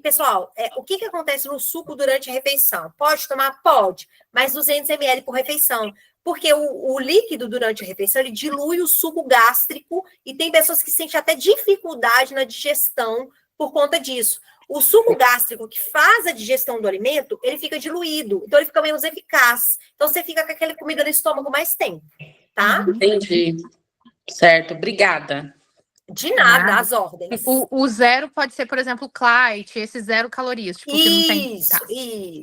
Pessoal, o que acontece no suco durante a refeição? Pode tomar? Pode, mas 200 ml por refeição. Porque o líquido durante a refeição, ele dilui o suco gástrico e tem pessoas que sentem até dificuldade na digestão por conta disso. O suco gástrico que faz a digestão do alimento, ele fica diluído, então ele fica menos eficaz. Então você fica com aquela comida no estômago mais tempo, tá? Entendi. Certo, obrigada. De nada, as ordens. O zero pode ser, por exemplo, o Clyde, esse 0 calorias. Tipo, que não tem...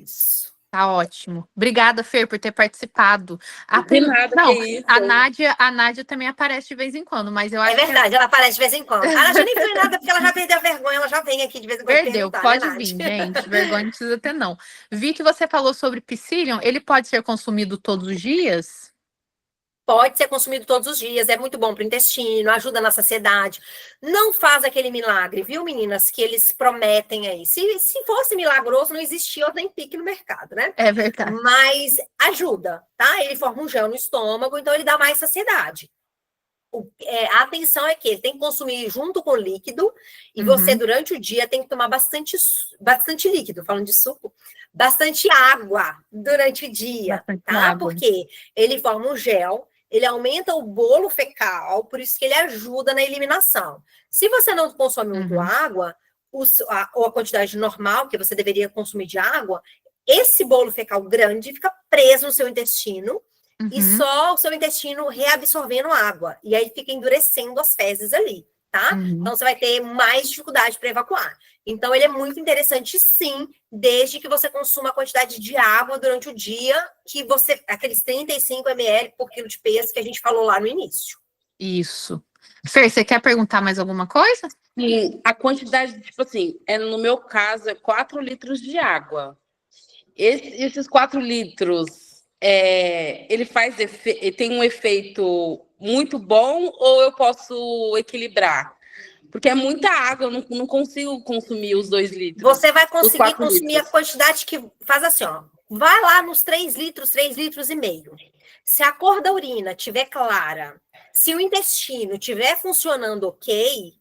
Isso. Tá ótimo. Obrigada, Fer, por ter participado. De nada, não, que isso. a Nádia também aparece de vez em quando, mas eu acho É verdade, ela aparece de vez em quando. Ela já nem foi nada, porque ela já perdeu a vergonha, ela já vem aqui de vez em quando. Perdeu, pode vir, gente. Vergonha não precisa ter, não. Vi que você falou sobre psyllium, ele pode ser consumido todos os dias? Pode ser consumido todos os dias, é muito bom para o intestino, ajuda na saciedade. Não faz aquele milagre, viu, meninas, que eles prometem aí. Se fosse milagroso, não existia Ozempic no mercado, né? É verdade. Mas ajuda, tá? Ele forma um gel no estômago, então ele dá mais saciedade. A atenção é que ele tem que consumir junto com o líquido, e você, durante o dia, tem que tomar bastante líquido, falando de suco, bastante água durante o dia, tá? Porque ele forma um gel, ele aumenta o bolo fecal, por isso que ele ajuda na eliminação. Se você não consome muito água, ou a quantidade normal que você deveria consumir de água, esse bolo fecal grande fica preso no seu intestino, e só o seu intestino reabsorvendo água. E aí fica endurecendo as fezes ali, tá? Então você vai ter mais dificuldade para evacuar. Então ele é muito interessante, sim, desde que você consuma a quantidade de água durante o dia, aqueles 35 ml por quilo de peso que a gente falou lá no início. Isso. Fer, você quer perguntar mais alguma coisa? Sim, a quantidade, tipo assim, no meu caso, é 4 litros de água. Esses 4 litros... ele tem um efeito muito bom, ou eu posso equilibrar? Porque é muita água, eu não consigo consumir os 2 litros. Você vai conseguir consumir a quantidade que faz assim, ó. Vai lá nos 3 litros e meio. Se a cor da urina estiver clara, se o intestino estiver funcionando ok,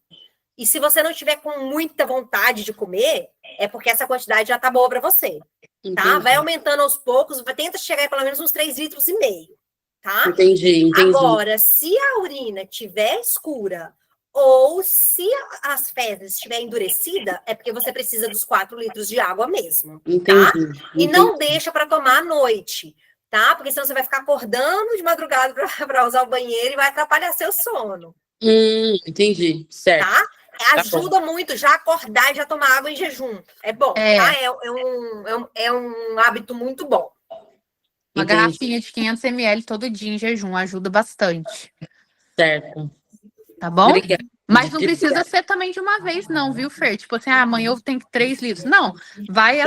e se você não estiver com muita vontade de comer, é porque essa quantidade já tá boa para você. Tá? Vai aumentando aos poucos, tenta chegar pelo menos uns 3 litros e meio, tá? Entendi. Agora, se a urina estiver escura ou se as fezes estiver endurecida, é porque você precisa dos 4 litros de água mesmo, tá? E não deixa para tomar à noite, tá? Porque senão você vai ficar acordando de madrugada para usar o banheiro e vai atrapalhar seu sono. Entendi, certo. Tá? Ajuda muito já acordar e já tomar água em jejum. É bom, tá? É um hábito muito bom. Uma garrafinha de 500 ml todo dia em jejum ajuda bastante. Certo. Tá bom? Obrigada. Mas não precisa ser também de uma vez, não, viu, Fer? Tipo assim, amanhã eu tenho 3 litros. Não, vai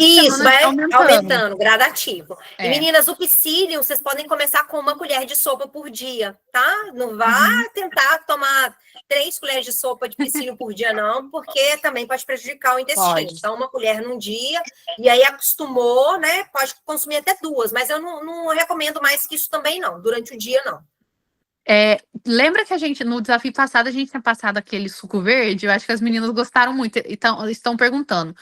aumentando, gradativo. E meninas, o psyllium, vocês podem começar com 1 colher de sopa por dia, tá? Não vá tentar tomar 3 colheres de sopa de psyllium por dia, não, porque também pode prejudicar o intestino. Então, 1 colher num dia, e aí acostumou, né? Pode consumir até 2, mas eu não recomendo mais que isso também, não. Durante o dia, não. Lembra que a gente, no desafio passado, a gente tinha passado aquele suco verde? Eu acho que as meninas gostaram muito, então estão perguntando.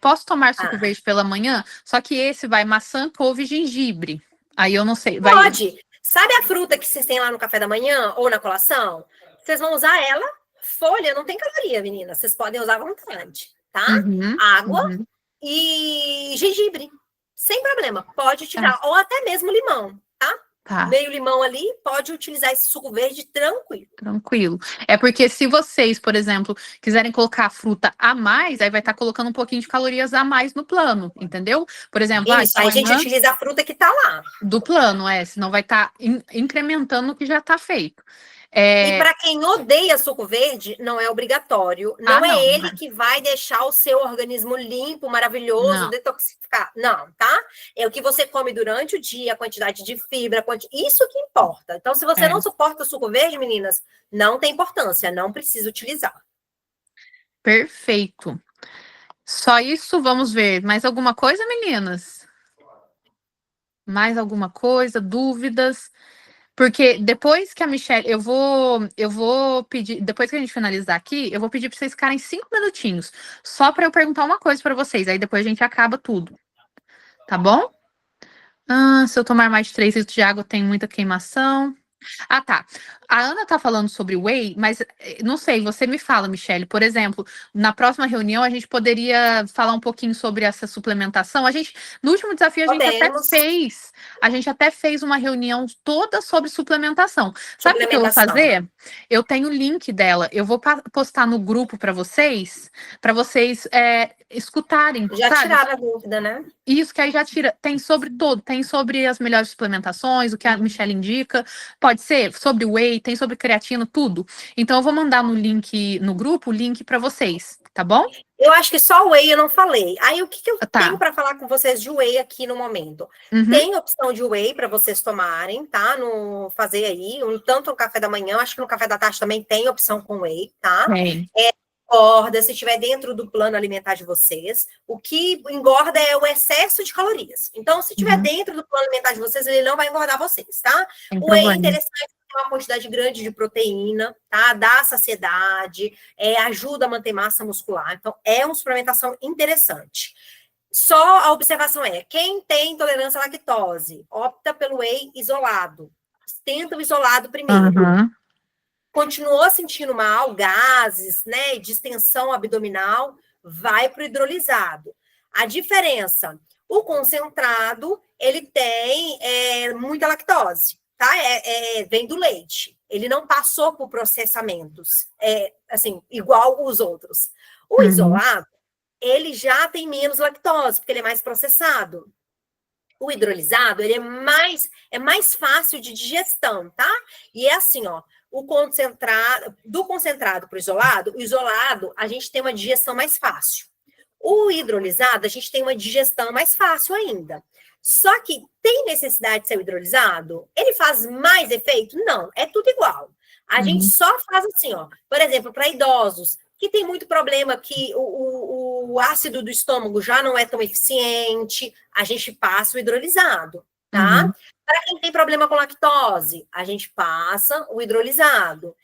Posso tomar suco verde pela manhã? Só que esse vai maçã, couve e gengibre. Aí eu não sei. Pode. Sabe a fruta que vocês têm lá no café da manhã ou na colação? Vocês vão usar ela. Folha não tem caloria, meninas. Vocês podem usar à vontade, tá? Água e gengibre. Sem problema. Pode tirar. Ou até mesmo limão, tá? Meio limão ali, pode utilizar esse suco verde tranquilo. É porque se vocês, por exemplo, quiserem colocar a fruta a mais, aí vai estar colocando um pouquinho de calorias a mais no plano, entendeu? Por exemplo, isso, aí a gente utiliza a fruta que tá lá. Do plano, senão vai estar incrementando o que já está feito. E para quem odeia suco verde, não é obrigatório. Não é ele que vai deixar o seu organismo limpo, maravilhoso, detoxificar. Não, tá? É o que você come durante o dia, a quantidade de fibra, isso que importa. Então, se você não suporta o suco verde, meninas, não tem importância, não precisa utilizar. Perfeito. Só isso, vamos ver. Mais alguma coisa, meninas? Mais alguma coisa? Dúvidas? Porque depois que a Michelle, eu vou pedir, depois que a gente finalizar aqui, eu vou pedir para vocês ficarem 5 minutinhos, só para eu perguntar uma coisa para vocês, aí depois a gente acaba tudo, tá bom? Se eu tomar mais de 3 litros de água, tem muita queimação. Ah, tá. A Ana tá falando sobre whey, mas não sei, você me fala, Michelle. Por exemplo, na próxima reunião a gente poderia falar um pouquinho sobre essa suplementação. No último desafio a gente até fez uma reunião toda sobre suplementação. Sabe o que eu vou fazer? Eu tenho o link dela. Eu vou postar no grupo para vocês escutarem. Já sabe? tiraram a dúvida, né? Isso, que aí já tira. Tem sobre tudo. Tem sobre as melhores suplementações, o que a Michelle indica. Pode ser sobre whey, tem sobre creatina, tudo. Então, eu vou mandar no grupo, o link para vocês, tá bom? Eu acho que só o whey eu não falei. Aí, o que eu tenho para falar com vocês de whey aqui no momento? Tem opção de whey para vocês tomarem, tá? Fazer aí, tanto no café da manhã, acho que no café da tarde também tem opção com whey, tá? Engorda, se estiver dentro do plano alimentar de vocês. O que engorda é o excesso de calorias. Então, se estiver dentro do plano alimentar de vocês, ele não vai engordar vocês, tá? O whey é interessante, tem uma quantidade grande de proteína, tá? Dá saciedade, ajuda a manter massa muscular. Então, é uma suplementação interessante. Só a observação quem tem intolerância à lactose, opta pelo whey isolado. Tenta o isolado primeiro. Continuou sentindo mal, gases, né, distensão abdominal, vai para o hidrolisado. A diferença, o concentrado, ele tem muita lactose, tá? Vem do leite. Ele não passou por processamentos, assim, igual os outros. O isolado, ele já tem menos lactose, porque ele é mais processado. O hidrolisado, ele é mais fácil de digestão, tá? E é assim, ó, do concentrado para o isolado, a gente tem uma digestão mais fácil. O hidrolisado, a gente tem uma digestão mais fácil ainda. Só que tem necessidade de ser hidrolisado? Ele faz mais efeito? Não, é tudo igual. A gente só faz assim, ó. Por exemplo, para idosos, que tem muito problema que o ácido do estômago já não é tão eficiente, a gente passa o hidrolisado, tá? Para quem tem problema com lactose, a gente passa o hidrolisado.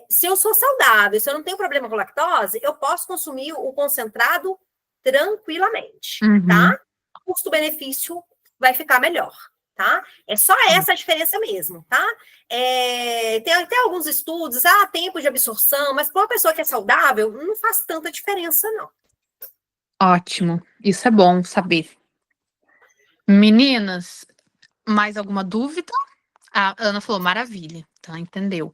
Se eu sou saudável, se eu não tenho problema com lactose, eu posso consumir o concentrado tranquilamente, tá? O custo-benefício vai ficar melhor, tá? É só essa a diferença mesmo, tá? Tem até alguns estudos, tempo de absorção, mas para uma pessoa que é saudável, não faz tanta diferença, não. Ótimo, isso é bom saber. Meninas, mais alguma dúvida? A Ana falou, maravilha, tá? Entendeu.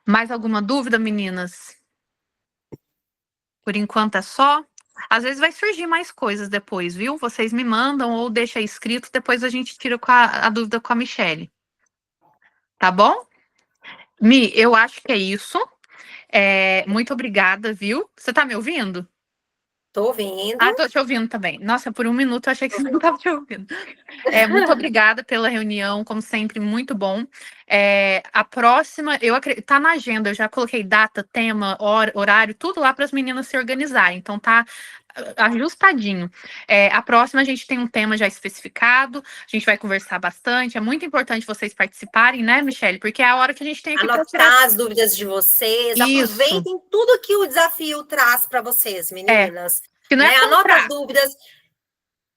Mais alguma dúvida, meninas? Por enquanto é só. Às vezes vai surgir mais coisas depois, viu? Vocês me mandam ou deixa escrito, depois a gente tira a dúvida com a Michelle. Tá bom? Mi, eu acho que é isso. Muito obrigada, viu? Você tá me ouvindo? Tô ouvindo. Tô te ouvindo também. Nossa, por um minuto eu achei que você não estava te ouvindo. Muito obrigada pela reunião, como sempre, muito bom. A próxima, tá na agenda, eu já coloquei data, tema, horário, tudo lá para as meninas se organizarem. Então tá ajustadinho. A próxima a gente tem um tema já especificado, a gente vai conversar bastante. É muito importante vocês participarem, né, Michelle? Porque é a hora que a gente tem aqui para tirar as dúvidas de vocês. Isso. Aproveitem tudo que o desafio traz para vocês, meninas. Anota as dúvidas.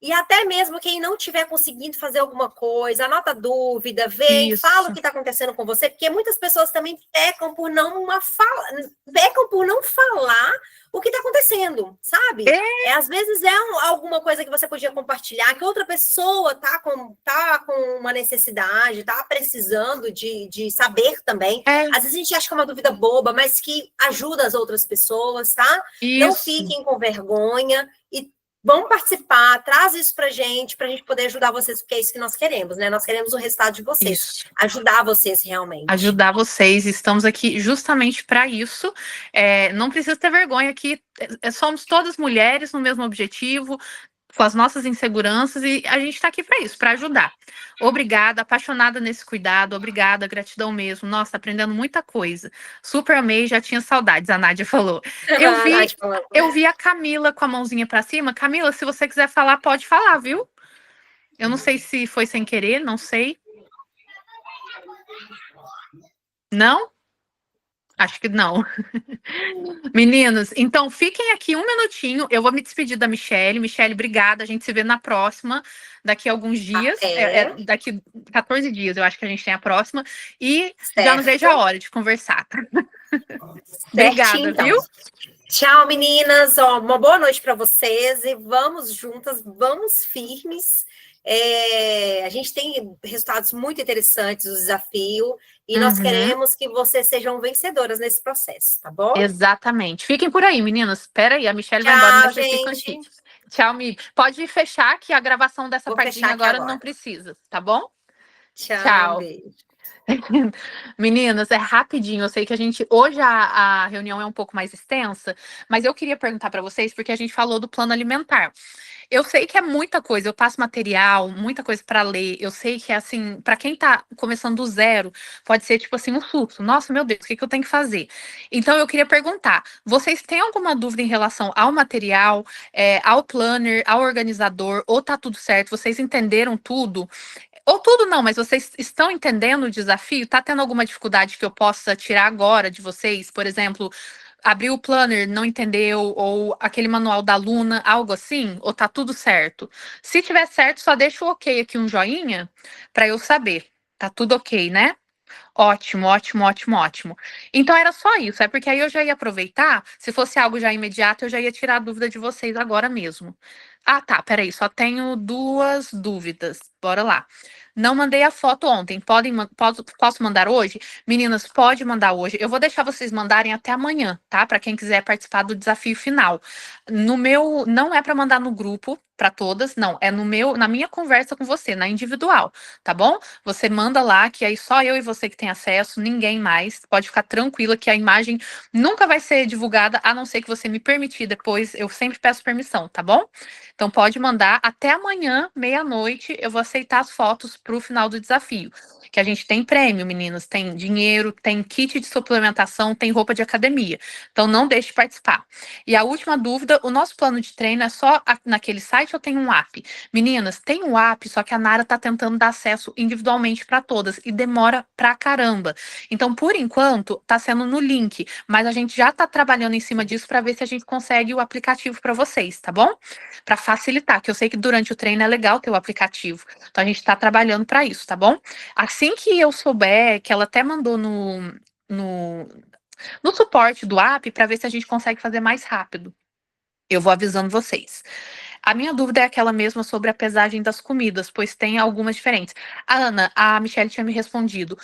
E até mesmo quem não estiver conseguindo fazer alguma coisa, anota dúvida, vem, fala o que está acontecendo com você, porque muitas pessoas também pecam por não falar o que está acontecendo, sabe? Às vezes alguma coisa que você podia compartilhar, que outra pessoa tá com uma necessidade, tá precisando de saber também. Às vezes a gente acha que é uma dúvida boba, mas que ajuda as outras pessoas, tá? Não fiquem com vergonha e vamos participar, traz isso pra gente poder ajudar vocês, porque é isso que nós queremos, né? Nós queremos o resultado de vocês, ajudar vocês realmente. Ajudar vocês, estamos aqui justamente para isso. Não precisa ter vergonha aqui, somos todas mulheres no mesmo objetivo, com as nossas inseguranças, e a gente está aqui para isso, para ajudar. Obrigada, apaixonada nesse cuidado, obrigada, gratidão mesmo. Nossa, aprendendo muita coisa. Super amei, já tinha saudades, a Nádia falou. Eu vi a Camila com a mãozinha para cima. Camila, se você quiser falar, pode falar, viu? Eu não sei se foi sem querer, não sei. Não? Acho que não. Meninos, então fiquem aqui um minutinho. Eu vou me despedir da Michelle. Michelle, obrigada. A gente se vê na próxima, daqui a alguns dias. Até. Daqui 14 dias, eu acho que a gente tem a próxima. E já não vejo a Certo. hora de conversar. Certinho, Obrigada, então. viu? Tchau, meninas. Ó, uma boa noite para vocês e vamos juntas, vamos firmes. A gente tem resultados muito interessantes do desafio e nós Uhum, queremos que vocês sejam vencedoras nesse processo, tá bom? exatamente. Fiquem por aí, meninas. Espera aí, a Michelle vai embora, Tchau, mas vocês ficam gente. aqui. Tchau, Mi. Pode fechar que a gravação dessa Vou fechar partezinha aqui agora não agora. precisa, tá bom? Tchau, um Tchau. beijo. Meninas, é rapidinho. Eu sei que hoje a reunião é um pouco mais extensa, mas eu queria perguntar para vocês, porque a gente falou do plano alimentar. Eu sei que é muita coisa, eu passo material, muita coisa para ler. Eu sei que é assim, para quem tá começando do zero, pode ser tipo assim um susto. Nossa, meu Deus, o que que eu tenho que fazer? Então eu queria perguntar, vocês têm alguma dúvida em relação ao material, ao planner, ao organizador, ou tá tudo certo? Vocês entenderam tudo? Ou tudo não, mas vocês estão entendendo o desafio? Tá tendo alguma dificuldade que eu possa tirar agora de vocês? Por exemplo, abrir o planner, não entendeu, ou aquele manual da aluna, algo assim? Ou tá tudo certo? Se tiver certo, só deixa o ok aqui, um joinha, para eu saber. Tá tudo ok, né? Ótimo, ótimo, ótimo, ótimo. Então era só isso, é porque aí eu já ia aproveitar, se fosse algo já imediato, eu já ia tirar a dúvida de vocês agora mesmo. Ah, tá, peraí, só tenho duas dúvidas. Bora lá. Não mandei a foto ontem. Posso mandar hoje? Meninas, pode mandar hoje. Eu vou deixar vocês mandarem até amanhã, tá? Para quem quiser participar do desafio final. No meu, não é para mandar no grupo para todas, não. É no meu, na minha conversa com você, na individual, tá bom? Você manda lá, que aí só eu e você que tem acesso, ninguém mais. Pode ficar tranquila que a imagem nunca vai ser divulgada, a não ser que você me permitir depois. Eu sempre peço permissão, tá bom? Então pode mandar até amanhã, meia-noite. Eu vou aceitar as fotos para o final do desafio. Que a gente tem prêmio, meninas, tem dinheiro, tem kit de suplementação, tem roupa de academia. Então não deixe de participar. E a última dúvida: o nosso plano de treino é só naquele site ou tem um app? Meninas, tem um app, só que a Nara tá tentando dar acesso individualmente para todas e demora pra caramba. Então, por enquanto, tá sendo no link, mas a gente já tá trabalhando em cima disso para ver se a gente consegue o aplicativo para vocês, tá bom? Para facilitar, que eu sei que durante o treino é legal ter o aplicativo. Então a gente tá trabalhando para isso, tá bom? Assim que eu souber, que ela até mandou no, no suporte do app para ver se a gente consegue fazer mais rápido. Eu vou avisando vocês. A minha dúvida é aquela mesma sobre a pesagem das comidas, pois tem algumas diferentes. A Michelle tinha me respondido.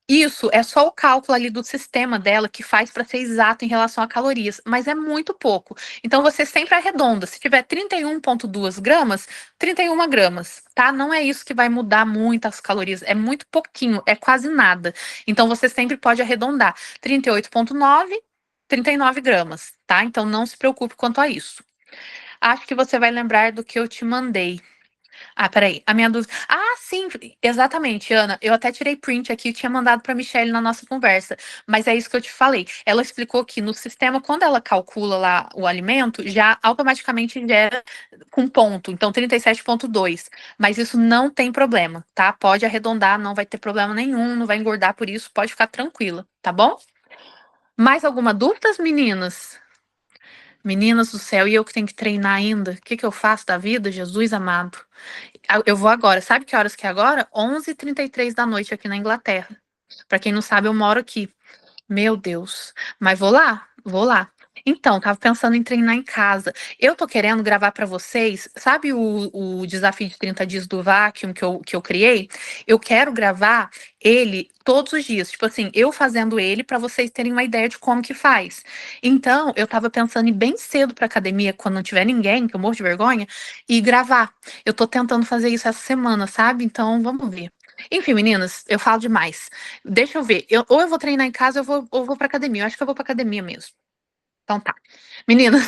Isso é só o cálculo ali do sistema dela que faz para ser exato em relação a calorias, mas é muito pouco. Então você sempre arredonda. Se tiver 31,2 gramas, 31 gramas, tá? Não é isso que vai mudar muito as calorias, é muito pouquinho, é quase nada. Então você sempre pode arredondar. 38,9, 39 gramas, tá? Então não se preocupe quanto a isso. Acho que você vai lembrar do que eu te mandei. Ah, peraí. A minha dúvida. Ah, sim, exatamente, Ana. Eu até tirei print aqui e tinha mandado para Michelle na nossa conversa. Mas é isso que eu te falei. Ela explicou que no sistema, quando ela calcula lá o alimento, já automaticamente gera com ponto. Então, 37,2. Mas isso não tem problema, tá? Pode arredondar, não vai ter problema nenhum, não vai engordar por isso. Pode ficar tranquila, tá bom? Mais alguma dúvida, meninas? Meninas do céu, e eu que tenho que treinar ainda? O que que eu faço da vida, Jesus amado? Eu vou agora. Sabe que horas que é agora? 11h33 da noite aqui na Inglaterra. Pra quem não sabe, eu moro aqui. Meu Deus. Mas vou lá, vou lá. Então, tava pensando em treinar em casa. Eu tô querendo gravar pra vocês, sabe o desafio de 30 dias do Vacuum que eu criei? Eu quero gravar ele todos os dias. Tipo assim, eu fazendo ele pra vocês terem uma ideia de como que faz. Então, eu tava pensando em ir bem cedo pra academia, quando não tiver ninguém, que eu morro de vergonha, e gravar. Eu tô tentando fazer isso essa semana, sabe? Então, vamos ver. Enfim, meninas, eu falo demais. Deixa eu ver. Ou eu vou treinar em casa ou eu vou pra academia. Eu acho que eu vou pra academia mesmo. Então tá. Meninas,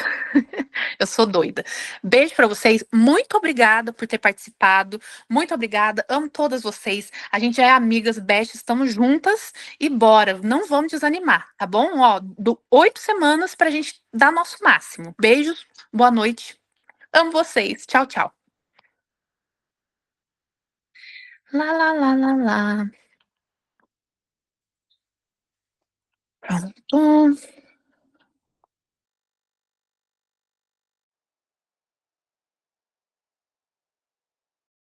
eu sou doida. Beijo pra vocês. Muito obrigada por ter participado. Muito obrigada. Amo todas vocês. A gente é amigas, best, estamos juntas e bora. Não vamos desanimar, tá bom? Ó, 8 semanas pra gente dar nosso máximo. Beijos. Boa noite. Amo vocês. Tchau, tchau. Lá, lá, lá, lá, lá. Pronto.